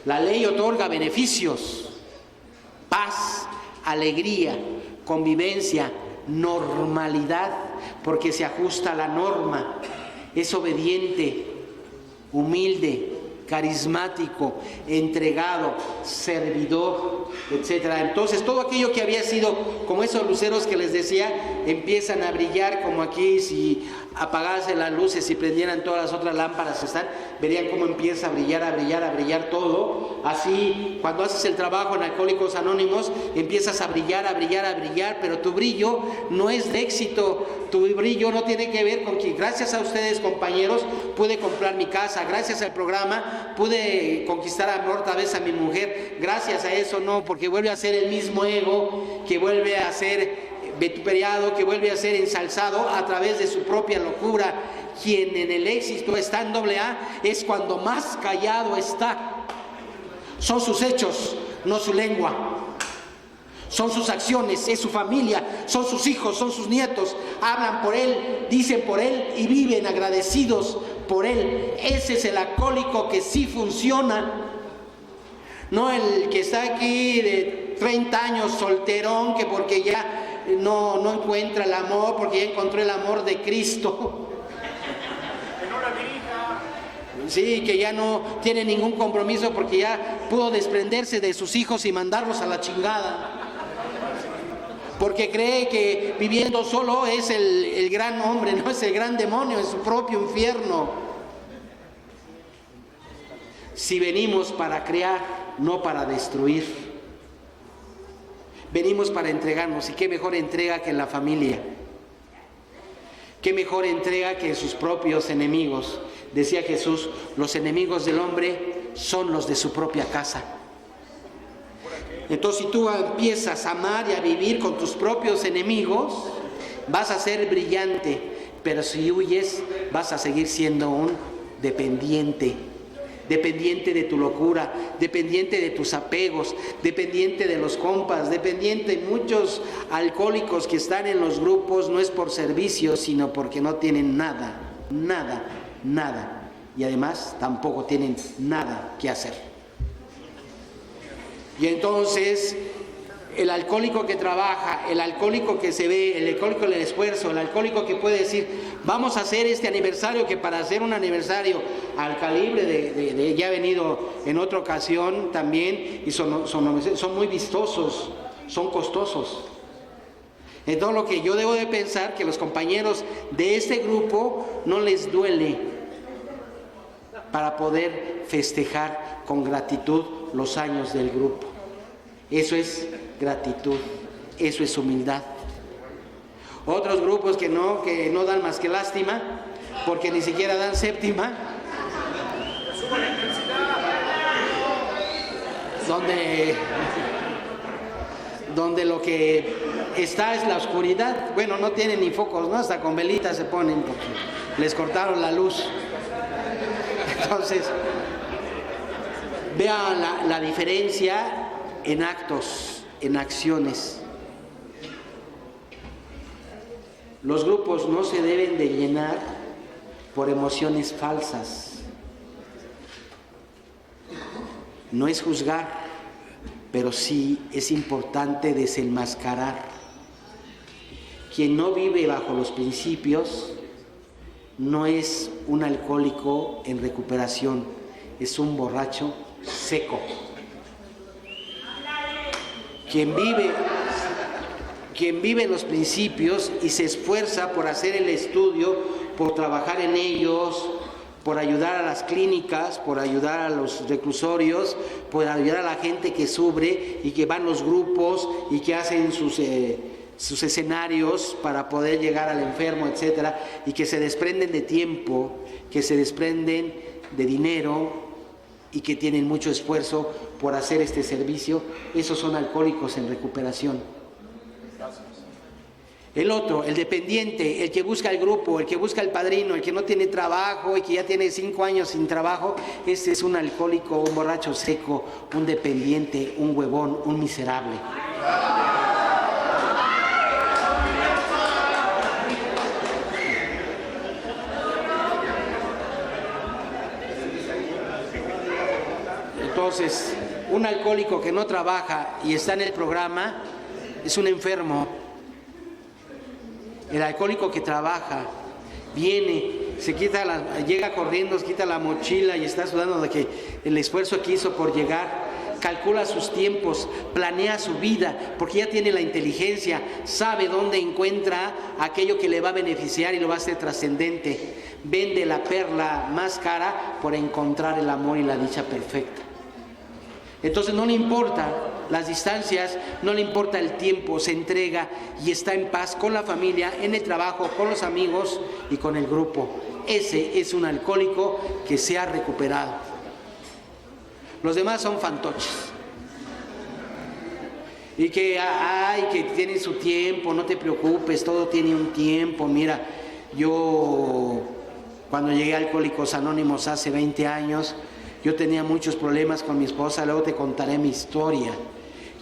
La ley otorga beneficios, paz, alegría, convivencia, normalidad, porque se ajusta a la norma, es obediente, humilde, carismático, entregado, servidor, etc. Entonces todo aquello que había sido como esos luceros que les decía, empiezan a brillar como aquí. Si apagase las luces y prendieran todas las otras lámparas que están, verían cómo empieza a brillar, a brillar, a brillar todo. Así, cuando haces el trabajo en Alcohólicos Anónimos, empiezas a brillar, a brillar, a brillar, pero tu brillo no es de éxito. Tu brillo no tiene que ver con que gracias a ustedes, compañeros, pude comprar mi casa, gracias al programa pude conquistar otra vez a mi mujer, gracias a eso no, porque vuelve a ser el mismo ego, que vuelve a ser vituperiado, que vuelve a ser ensalzado a través de su propia locura. Quien en el éxito está en AA es cuando más callado está. Son sus hechos, no su lengua. Son sus acciones, es su familia, son sus hijos, son sus nietos. Hablan por él, dicen por él y viven agradecidos por él. Ese es el alcohólico que sí funciona. No el que está aquí de 30 años solterón, que porque ya no encuentra el amor, porque ya encontró el amor de Cristo. Sí, que ya no tiene ningún compromiso porque ya pudo desprenderse de sus hijos y mandarlos a la chingada. Porque cree que viviendo solo es el gran hombre, no es el gran demonio, es su propio infierno. Si venimos para crear, no para destruir. Venimos para entregarnos, y qué mejor entrega que en la familia. Qué mejor entrega que en sus propios enemigos. Decía Jesús, los enemigos del hombre son los de su propia casa. Entonces, si tú empiezas a amar y a vivir con tus propios enemigos, vas a ser brillante, pero si huyes, vas a seguir siendo un dependiente. Dependiente de tu locura, dependiente de tus apegos, dependiente de los compas, dependiente. Muchos alcohólicos que están en los grupos no es por servicio, sino porque no tienen nada, nada, nada. Y además tampoco tienen nada que hacer. Y entonces el alcohólico que trabaja, el alcohólico que se ve, el alcohólico del esfuerzo, el alcohólico que puede decir, vamos a hacer este aniversario, que para hacer un aniversario al calibre de ya ha venido en otra ocasión también, y son muy vistosos, son costosos. Entonces lo que yo debo de pensar, que los compañeros de este grupo no les duele para poder festejar con gratitud los años del grupo. Eso es gratitud, eso es humildad. Otros grupos que no dan más que lástima, porque ni siquiera dan séptima, donde lo que está es la oscuridad. Bueno, no tienen ni focos, ¿no? Hasta con velitas se ponen porque les cortaron la luz. Entonces, vean la diferencia en actos, en acciones. Los grupos no se deben de llenar por emociones falsas. No es juzgar, pero sí es importante desenmascarar. Quien no vive bajo los principios no es un alcohólico en recuperación, es un borracho seco. Quien vive los principios y se esfuerza por hacer el estudio, por trabajar en ellos, por ayudar a las clínicas, por ayudar a los reclusorios, por ayudar a la gente que sufre y que van los grupos y que hacen sus escenarios para poder llegar al enfermo, etcétera, y que se desprenden de tiempo, que se desprenden de dinero y que tienen mucho esfuerzo por hacer este servicio. Esos son alcohólicos en recuperación. El otro, el dependiente, el que busca el grupo, el que busca el padrino, el que no tiene trabajo y que ya tiene 5 años sin trabajo, ese es un alcohólico, un borracho seco, un dependiente, un huevón, un miserable. Entonces, un alcohólico que no trabaja y está en el programa es un enfermo. El alcohólico que trabaja, viene, llega corriendo, se quita la mochila y está sudando de que el esfuerzo que hizo por llegar, calcula sus tiempos, planea su vida, porque ya tiene la inteligencia, sabe dónde encuentra aquello que le va a beneficiar y lo va a hacer trascendente. Vende la perla más cara por encontrar el amor y la dicha perfecta. Entonces no le importa las distancias, no le importa el tiempo, se entrega y está en paz con la familia, en el trabajo, con los amigos y con el grupo. Ese es un alcohólico que se ha recuperado. Los demás son fantoches. Y que tienen su tiempo, no te preocupes, todo tiene un tiempo. Mira, yo cuando llegué a Alcohólicos Anónimos hace 20 años, yo tenía muchos problemas con mi esposa, luego te contaré mi historia.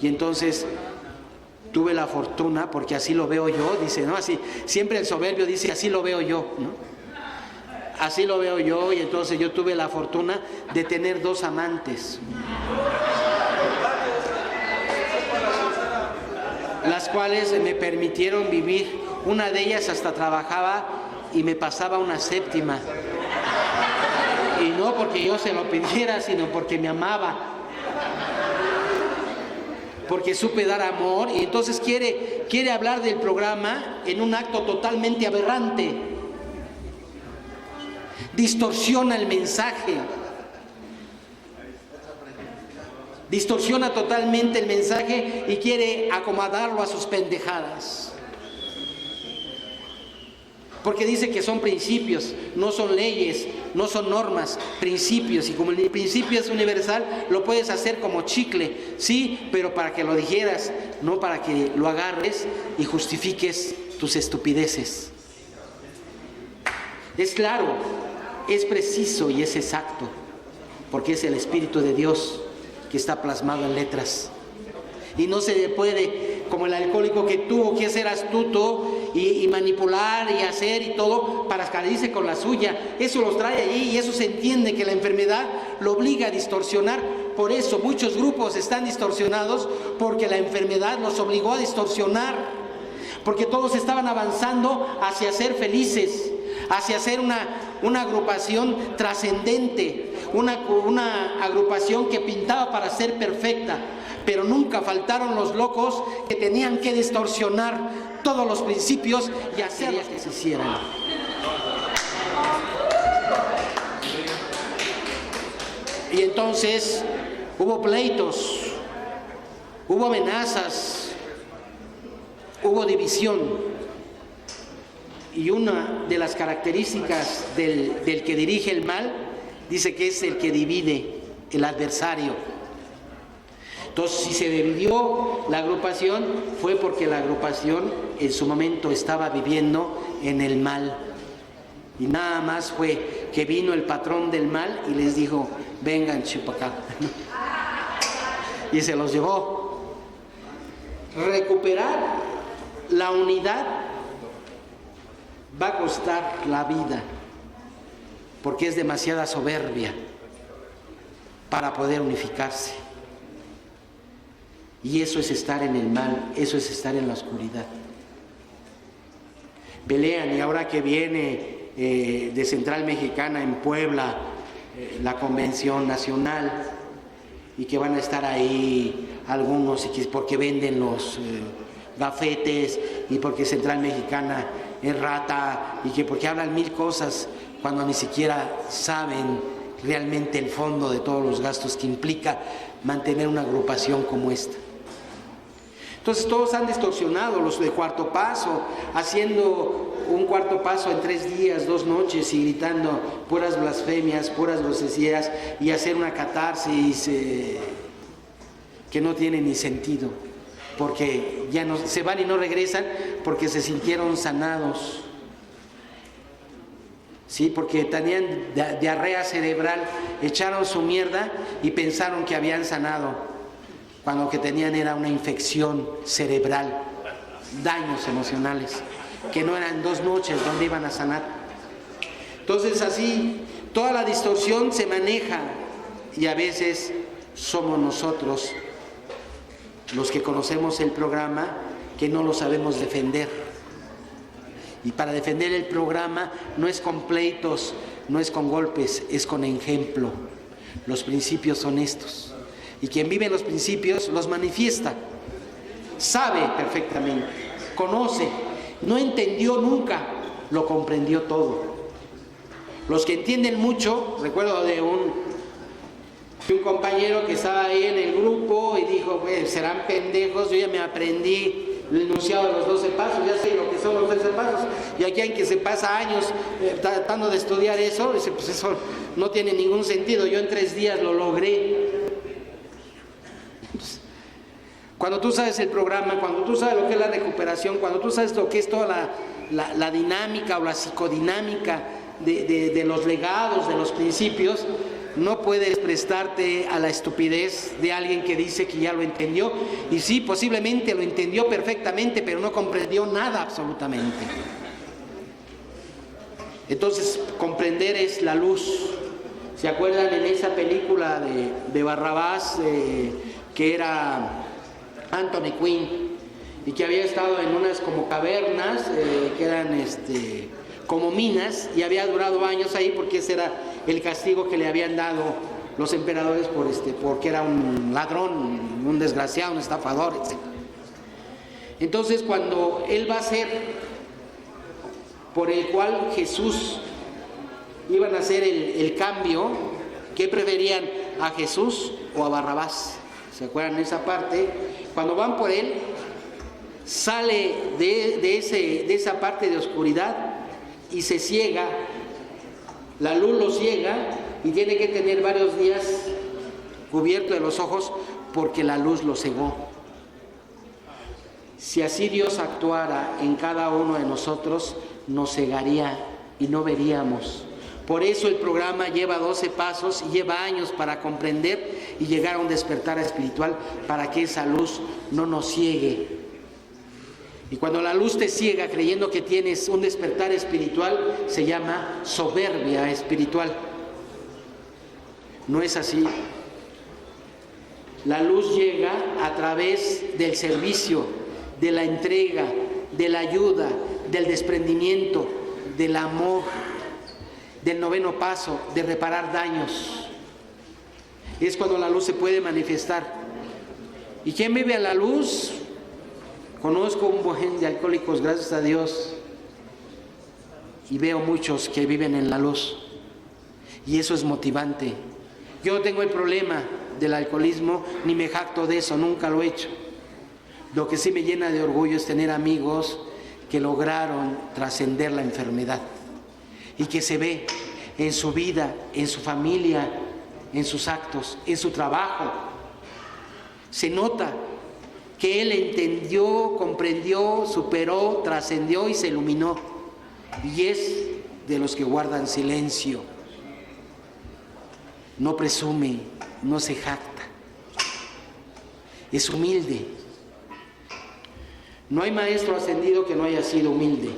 Y entonces tuve la fortuna, porque así lo veo yo, dice, ¿no? Así, siempre el soberbio dice, así lo veo yo, ¿no? Así lo veo yo, y entonces yo tuve la fortuna de tener 2 amantes. Las cuales me permitieron vivir. Una de ellas hasta trabajaba y me pasaba una 7ª. Y no porque yo se lo pidiera, sino porque me amaba. Porque supe dar amor, y entonces quiere hablar del programa en un acto totalmente aberrante. Distorsiona el mensaje. Distorsiona totalmente el mensaje y quiere acomodarlo a sus pendejadas. Porque dice que son principios, no son leyes, no son normas, principios. Y como el principio es universal, lo puedes hacer como chicle, sí, pero para que lo dijeras, no para que lo agarres y justifiques tus estupideces. Es claro, es preciso y es exacto, porque es el Espíritu de Dios que está plasmado en letras. Y no se puede, como el alcohólico que tuvo que ser astuto y manipular y hacer y todo para salirse con la suya. Eso los trae allí, y eso se entiende que la enfermedad lo obliga a distorsionar. Por eso muchos grupos están distorsionados, porque la enfermedad los obligó a distorsionar. Porque todos estaban avanzando hacia ser felices, hacia ser una agrupación trascendente, una agrupación que pintaba para ser perfecta. Pero nunca faltaron los locos que tenían que distorsionar todos los principios y hacer que se hicieran. Y entonces hubo pleitos, hubo amenazas, hubo división. Y una de las características del que dirige el mal, dice que es el que divide, el adversario. Entonces, si se dividió la agrupación, fue porque la agrupación en su momento estaba viviendo en el mal. Y nada más fue que vino el patrón del mal y les dijo, vengan chupacá. Y se los llevó. Recuperar la unidad va a costar la vida, porque es demasiada soberbia para poder unificarse. Y eso es estar en el mal, eso es estar en la oscuridad. Pelean, y ahora que viene de Central Mexicana en Puebla, la convención nacional, y que van a estar ahí algunos, y que porque venden los gafetes, y porque Central Mexicana es rata, y que porque hablan 1000 cosas cuando ni siquiera saben realmente el fondo de todos los gastos que implica mantener una agrupación como esta. Entonces todos han distorsionado, los de Cuarto Paso, haciendo un cuarto paso en 3 días, 2 noches, y gritando puras blasfemias, puras groserías, y hacer una catarsis que no tiene ni sentido, porque ya no, se van y no regresan porque se sintieron sanados. Sí, porque tenían diarrea cerebral, echaron su mierda y pensaron que habían sanado, cuando lo que tenían era una infección cerebral, daños emocionales, que no eran 2 noches donde iban a sanar. Entonces así, toda la distorsión se maneja, y a veces somos nosotros, los que conocemos el programa, que no lo sabemos defender. Y para defender el programa no es con pleitos, no es con golpes, es con ejemplo. Los principios son estos. Y quien vive los principios los manifiesta. Sabe perfectamente, conoce, no entendió nunca, lo comprendió todo. Los que entienden mucho, recuerdo de un compañero que estaba ahí en el grupo y dijo, pues serán pendejos, yo ya me aprendí el enunciado de los 12 pasos, ya sé lo que son los 12 pasos, y aquí hay que se pasa años tratando de estudiar eso, dice, pues eso no tiene ningún sentido, yo en 3 días lo logré. Entonces, cuando tú sabes el programa, cuando tú sabes lo que es la recuperación, cuando tú sabes lo que es toda la dinámica o la psicodinámica de los legados, de los principios, no puedes prestarte a la estupidez de alguien que dice que ya lo entendió, y sí, posiblemente lo entendió perfectamente, pero no comprendió nada absolutamente. Entonces, comprender es la luz. ¿Se acuerdan en esa película de Barrabás, que era Anthony Quinn, y que había estado en unas como cavernas, que eran como minas, y había durado años ahí porque ese era el castigo que le habían dado los emperadores porque era un ladrón, un desgraciado, un estafador, etc. Entonces, cuando él va a ser por el cual Jesús iban a hacer el cambio, ¿qué preferían, a Jesús o a Barrabás? ¿Se acuerdan de esa parte? Cuando van por él, sale de esa parte de oscuridad y se ciega, la luz lo ciega y tiene que tener varios días cubierto de los ojos porque la luz lo cegó. Si así Dios actuara en cada uno de nosotros, nos cegaría y no veríamos. Por eso el programa lleva 12 pasos y lleva años para comprender y llegar a un despertar espiritual para que esa luz no nos ciegue. Y cuando la luz te ciega creyendo que tienes un despertar espiritual, se llama soberbia espiritual. No es así. La luz llega a través del servicio, de la entrega, de la ayuda, del desprendimiento, del amor, del 9º paso, de reparar daños. Es cuando la luz se puede manifestar. ¿Y quién vive a la luz? Conozco un buen de alcohólicos, gracias a Dios, y veo muchos que viven en la luz, y eso es motivante. Yo no tengo el problema del alcoholismo, ni me jacto de eso, nunca lo he hecho. Lo que sí me llena de orgullo es tener amigos que lograron trascender la enfermedad y que se ve en su vida, en su familia, en sus actos, en su trabajo. Se nota que él entendió, comprendió, superó, trascendió y se iluminó. Y es de los que guardan silencio. No presume, no se jacta. Es humilde. No hay maestro ascendido que no haya sido humilde.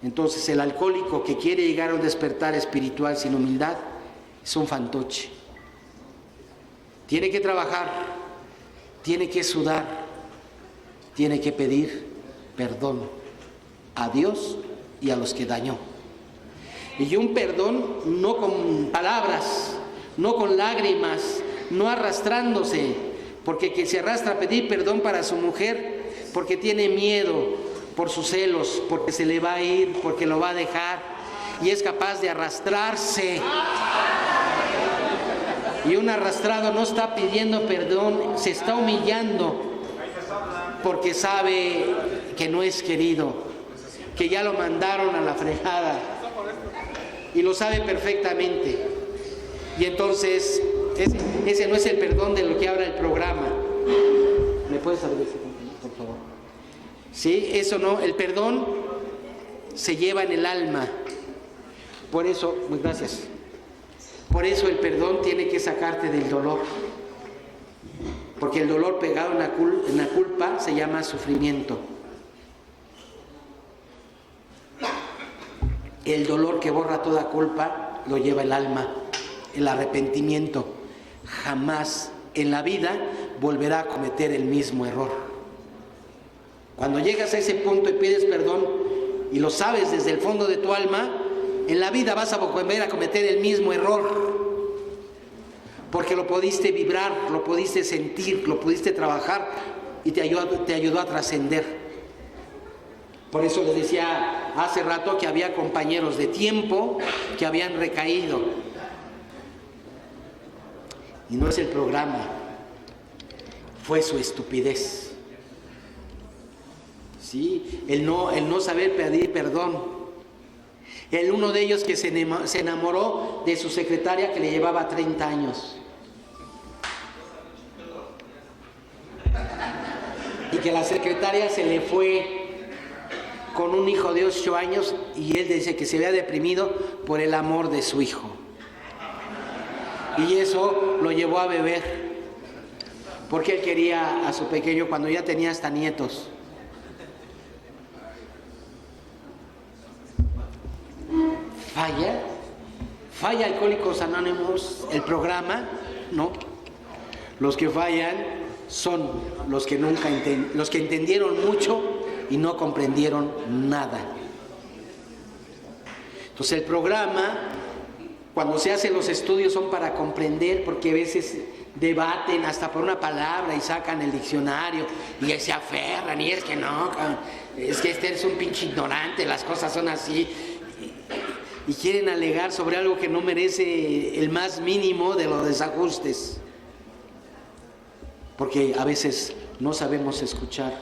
Entonces el alcohólico que quiere llegar a un despertar espiritual sin humildad es un fantoche. Tiene que trabajar, tiene que sudar, tiene que pedir perdón a Dios y a los que dañó. Y un perdón no con palabras, no con lágrimas, no arrastrándose, porque que se arrastra a pedir perdón para su mujer, porque tiene miedo, por sus celos, porque se le va a ir, porque lo va a dejar, y es capaz de arrastrarse. Y un arrastrado no está pidiendo perdón, se está humillando, porque sabe que no es querido, que ya lo mandaron a la fregada, y lo sabe perfectamente. Y entonces, ese no es el perdón de lo que habla el programa. ¿Me puedes abrir ese, por favor? Sí, eso no, el perdón se lleva en el alma. Por eso, muy gracias. Por eso el perdón tiene que sacarte del dolor. Porque el dolor pegado en la culpa se llama sufrimiento. El dolor que borra toda culpa lo lleva el alma, el arrepentimiento. jamás en la vida volverá a cometer el mismo error. Cuando llegas a ese punto y pides perdón y lo sabes desde el fondo de tu alma, en la vida vas a volver a cometer el mismo error, porque lo pudiste vibrar, lo pudiste sentir, lo pudiste trabajar y te ayudó a trascender. Por eso les decía hace rato que había compañeros de tiempo que habían recaído. Y no es el programa, fue su estupidez. ¿Sí? El no saber pedir perdón. Uno de ellos que se enamoró de su secretaria que le llevaba 30 años. Y que la secretaria se le fue con un hijo de 8 años y él dice que se había deprimido por el amor de su hijo. Y eso lo llevó a beber, porque él quería a su pequeño cuando ya tenía hasta nietos. Falla Alcohólicos Anónimos, el programa, ¿no? Los que fallan son los que los que entendieron mucho y no comprendieron nada. Entonces el programa, cuando se hacen los estudios, son para comprender, porque a veces debaten hasta por una palabra y sacan el diccionario y se aferran y es que no, es que este es un pinche ignorante, las cosas son así, y quieren alegar sobre algo que no merece el más mínimo de los desajustes, porque a veces no sabemos escuchar.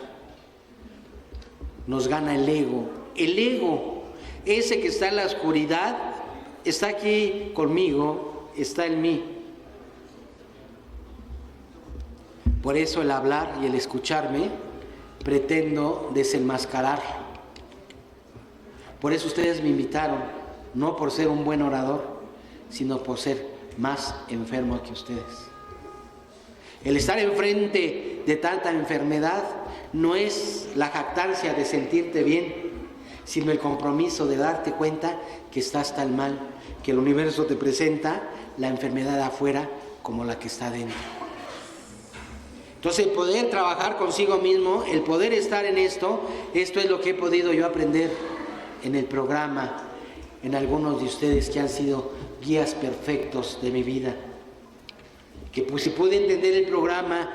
Nos gana el ego. El ego, ese que está en la oscuridad, está aquí conmigo, está en mí. Por eso el hablar y el escucharme pretendo desenmascarar. Por eso ustedes me invitaron, no por ser un buen orador, sino por ser más enfermo que ustedes. El estar enfrente de tanta enfermedad no es la jactancia de sentirte bien, sino el compromiso de darte cuenta que estás tan mal, que el universo te presenta la enfermedad afuera como la que está dentro. Entonces el poder trabajar consigo mismo, el poder estar en esto es lo que he podido yo aprender en el programa, en algunos de ustedes que han sido guías perfectos de mi vida. Que pues si pude entender el programa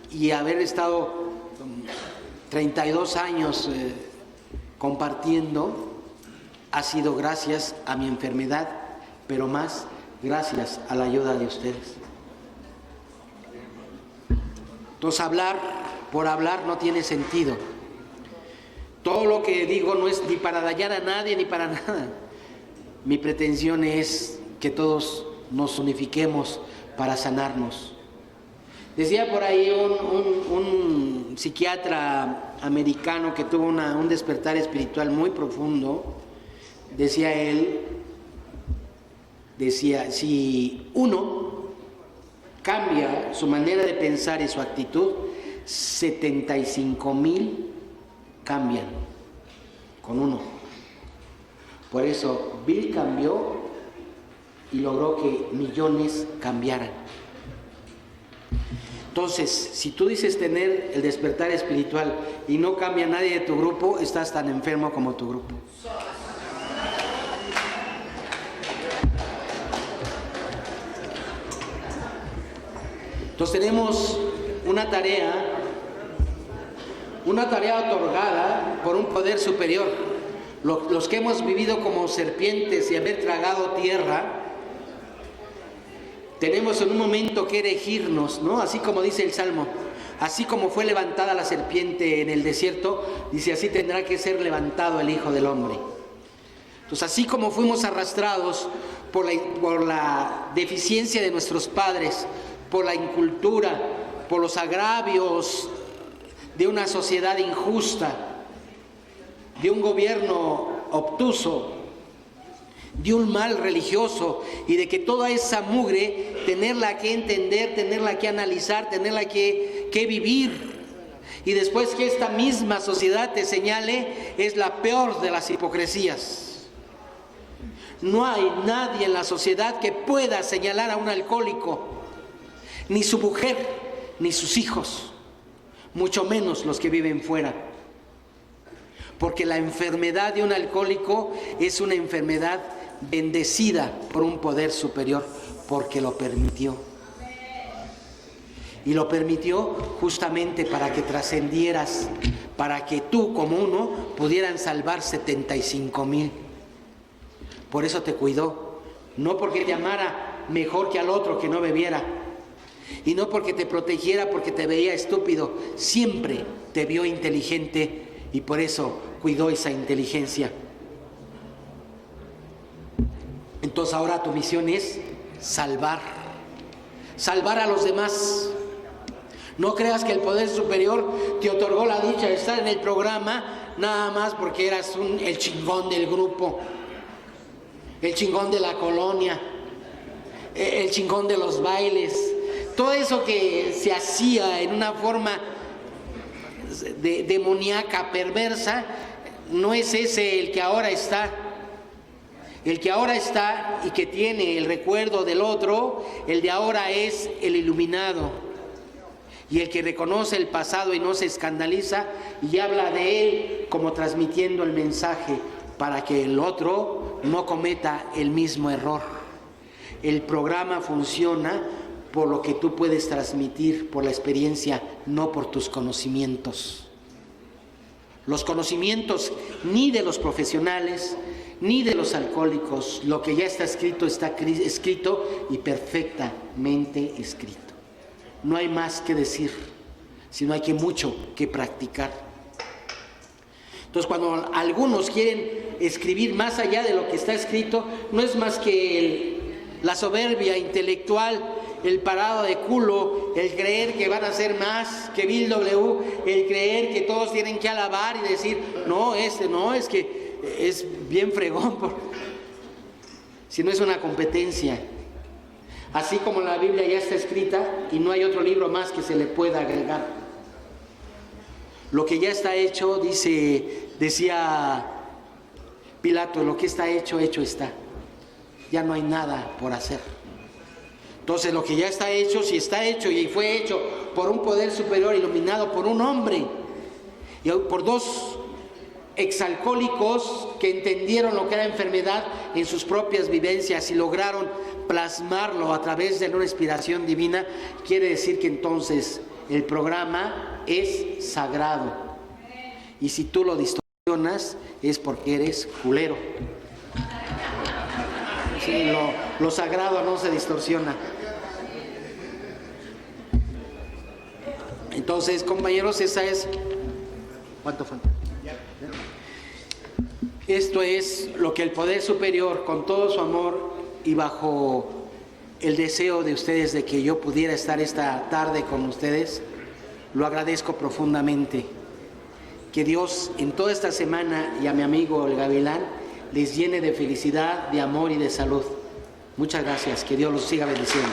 y haber estado 32 años compartiendo, ha sido gracias a mi enfermedad, pero más gracias a la ayuda de ustedes. Entonces hablar por hablar no tiene sentido. Todo lo que digo no es ni para dañar a nadie ni para nada. Mi pretensión es que todos nos unifiquemos para sanarnos. Decía por ahí un psiquiatra americano que tuvo un despertar espiritual muy profundo. Decía él, si uno cambia su manera de pensar y su actitud, 75,000 cambian con uno. Por eso Bill cambió y logró que millones cambiaran. Entonces, si tú dices tener el despertar espiritual y no cambia nadie de tu grupo, estás tan enfermo como tu grupo. Entonces tenemos una tarea otorgada por un poder superior. Los que hemos vivido como serpientes y haber tragado tierra, tenemos en un momento que erigirnos, ¿no? Así como dice el Salmo, así como fue levantada la serpiente en el desierto, dice, así tendrá que ser levantado el Hijo del Hombre. Entonces, así como fuimos arrastrados por la deficiencia de nuestros padres, por la incultura, por los agravios de una sociedad injusta, de un gobierno obtuso, de un mal religioso, y de que toda esa mugre, tenerla que entender, tenerla que analizar, tenerla que vivir, y después que esta misma sociedad te señale, es la peor de las hipocresías. No hay nadie en la sociedad que pueda señalar a un alcohólico, ni su mujer, ni sus hijos, mucho menos los que viven fuera. Porque la enfermedad de un alcohólico es una enfermedad bendecida por un poder superior, porque lo permitió. Y lo permitió justamente para que trascendieras, para que tú como uno pudieran salvar 75,000. Por eso te cuidó, no porque te amara mejor que al otro que no bebiera, y no porque te protegiera porque te veía estúpido, siempre te vio inteligente y por eso cuidó esa inteligencia. Entonces ahora tu misión es salvar a los demás. No creas que el poder superior te otorgó la dicha de estar en el programa nada más porque eras el chingón del grupo, el chingón de la colonia, el chingón de los bailes. Todo eso que se hacía en una forma demoníaca, perversa, no es ese el que ahora está. El que ahora está y que tiene el recuerdo del otro, el de ahora es el iluminado. Y el que reconoce el pasado y no se escandaliza y habla de él como transmitiendo el mensaje para que el otro no cometa el mismo error. El programa funciona por lo que tú puedes transmitir, por la experiencia, no por tus conocimientos. Los conocimientos ni de los profesionales, ni de los alcohólicos, lo que ya está escrito y perfectamente escrito. No hay más que decir, sino hay mucho que practicar. Entonces, cuando algunos quieren escribir más allá de lo que está escrito, no es más que la soberbia intelectual, el parado de culo, el creer que van a ser más que Bill W., el creer que todos tienen que alabar y decir, no, es que es bien fregón, si no es una competencia. Así como la Biblia ya está escrita y no hay otro libro más que se le pueda agregar. Lo que ya está hecho, decía Pilato, lo que está hecho, hecho está. Ya no hay nada por hacer. Entonces lo que ya está hecho, si está hecho y fue hecho por un poder superior iluminado por un hombre y por dos exalcohólicos que entendieron lo que era enfermedad en sus propias vivencias y lograron plasmarlo a través de una inspiración divina, quiere decir que entonces el programa es sagrado. Y si tú lo distorsionas es porque eres culero. Sí, lo sagrado no se distorsiona. Entonces, compañeros, esa es... ¿Cuánto falta? Esto es lo que el poder superior, con todo su amor y bajo el deseo de ustedes de que yo pudiera estar esta tarde con ustedes, lo agradezco profundamente. Que Dios en toda esta semana y a mi amigo el Gavilán les llene de felicidad, de amor y de salud. Muchas gracias. Que Dios los siga bendiciendo.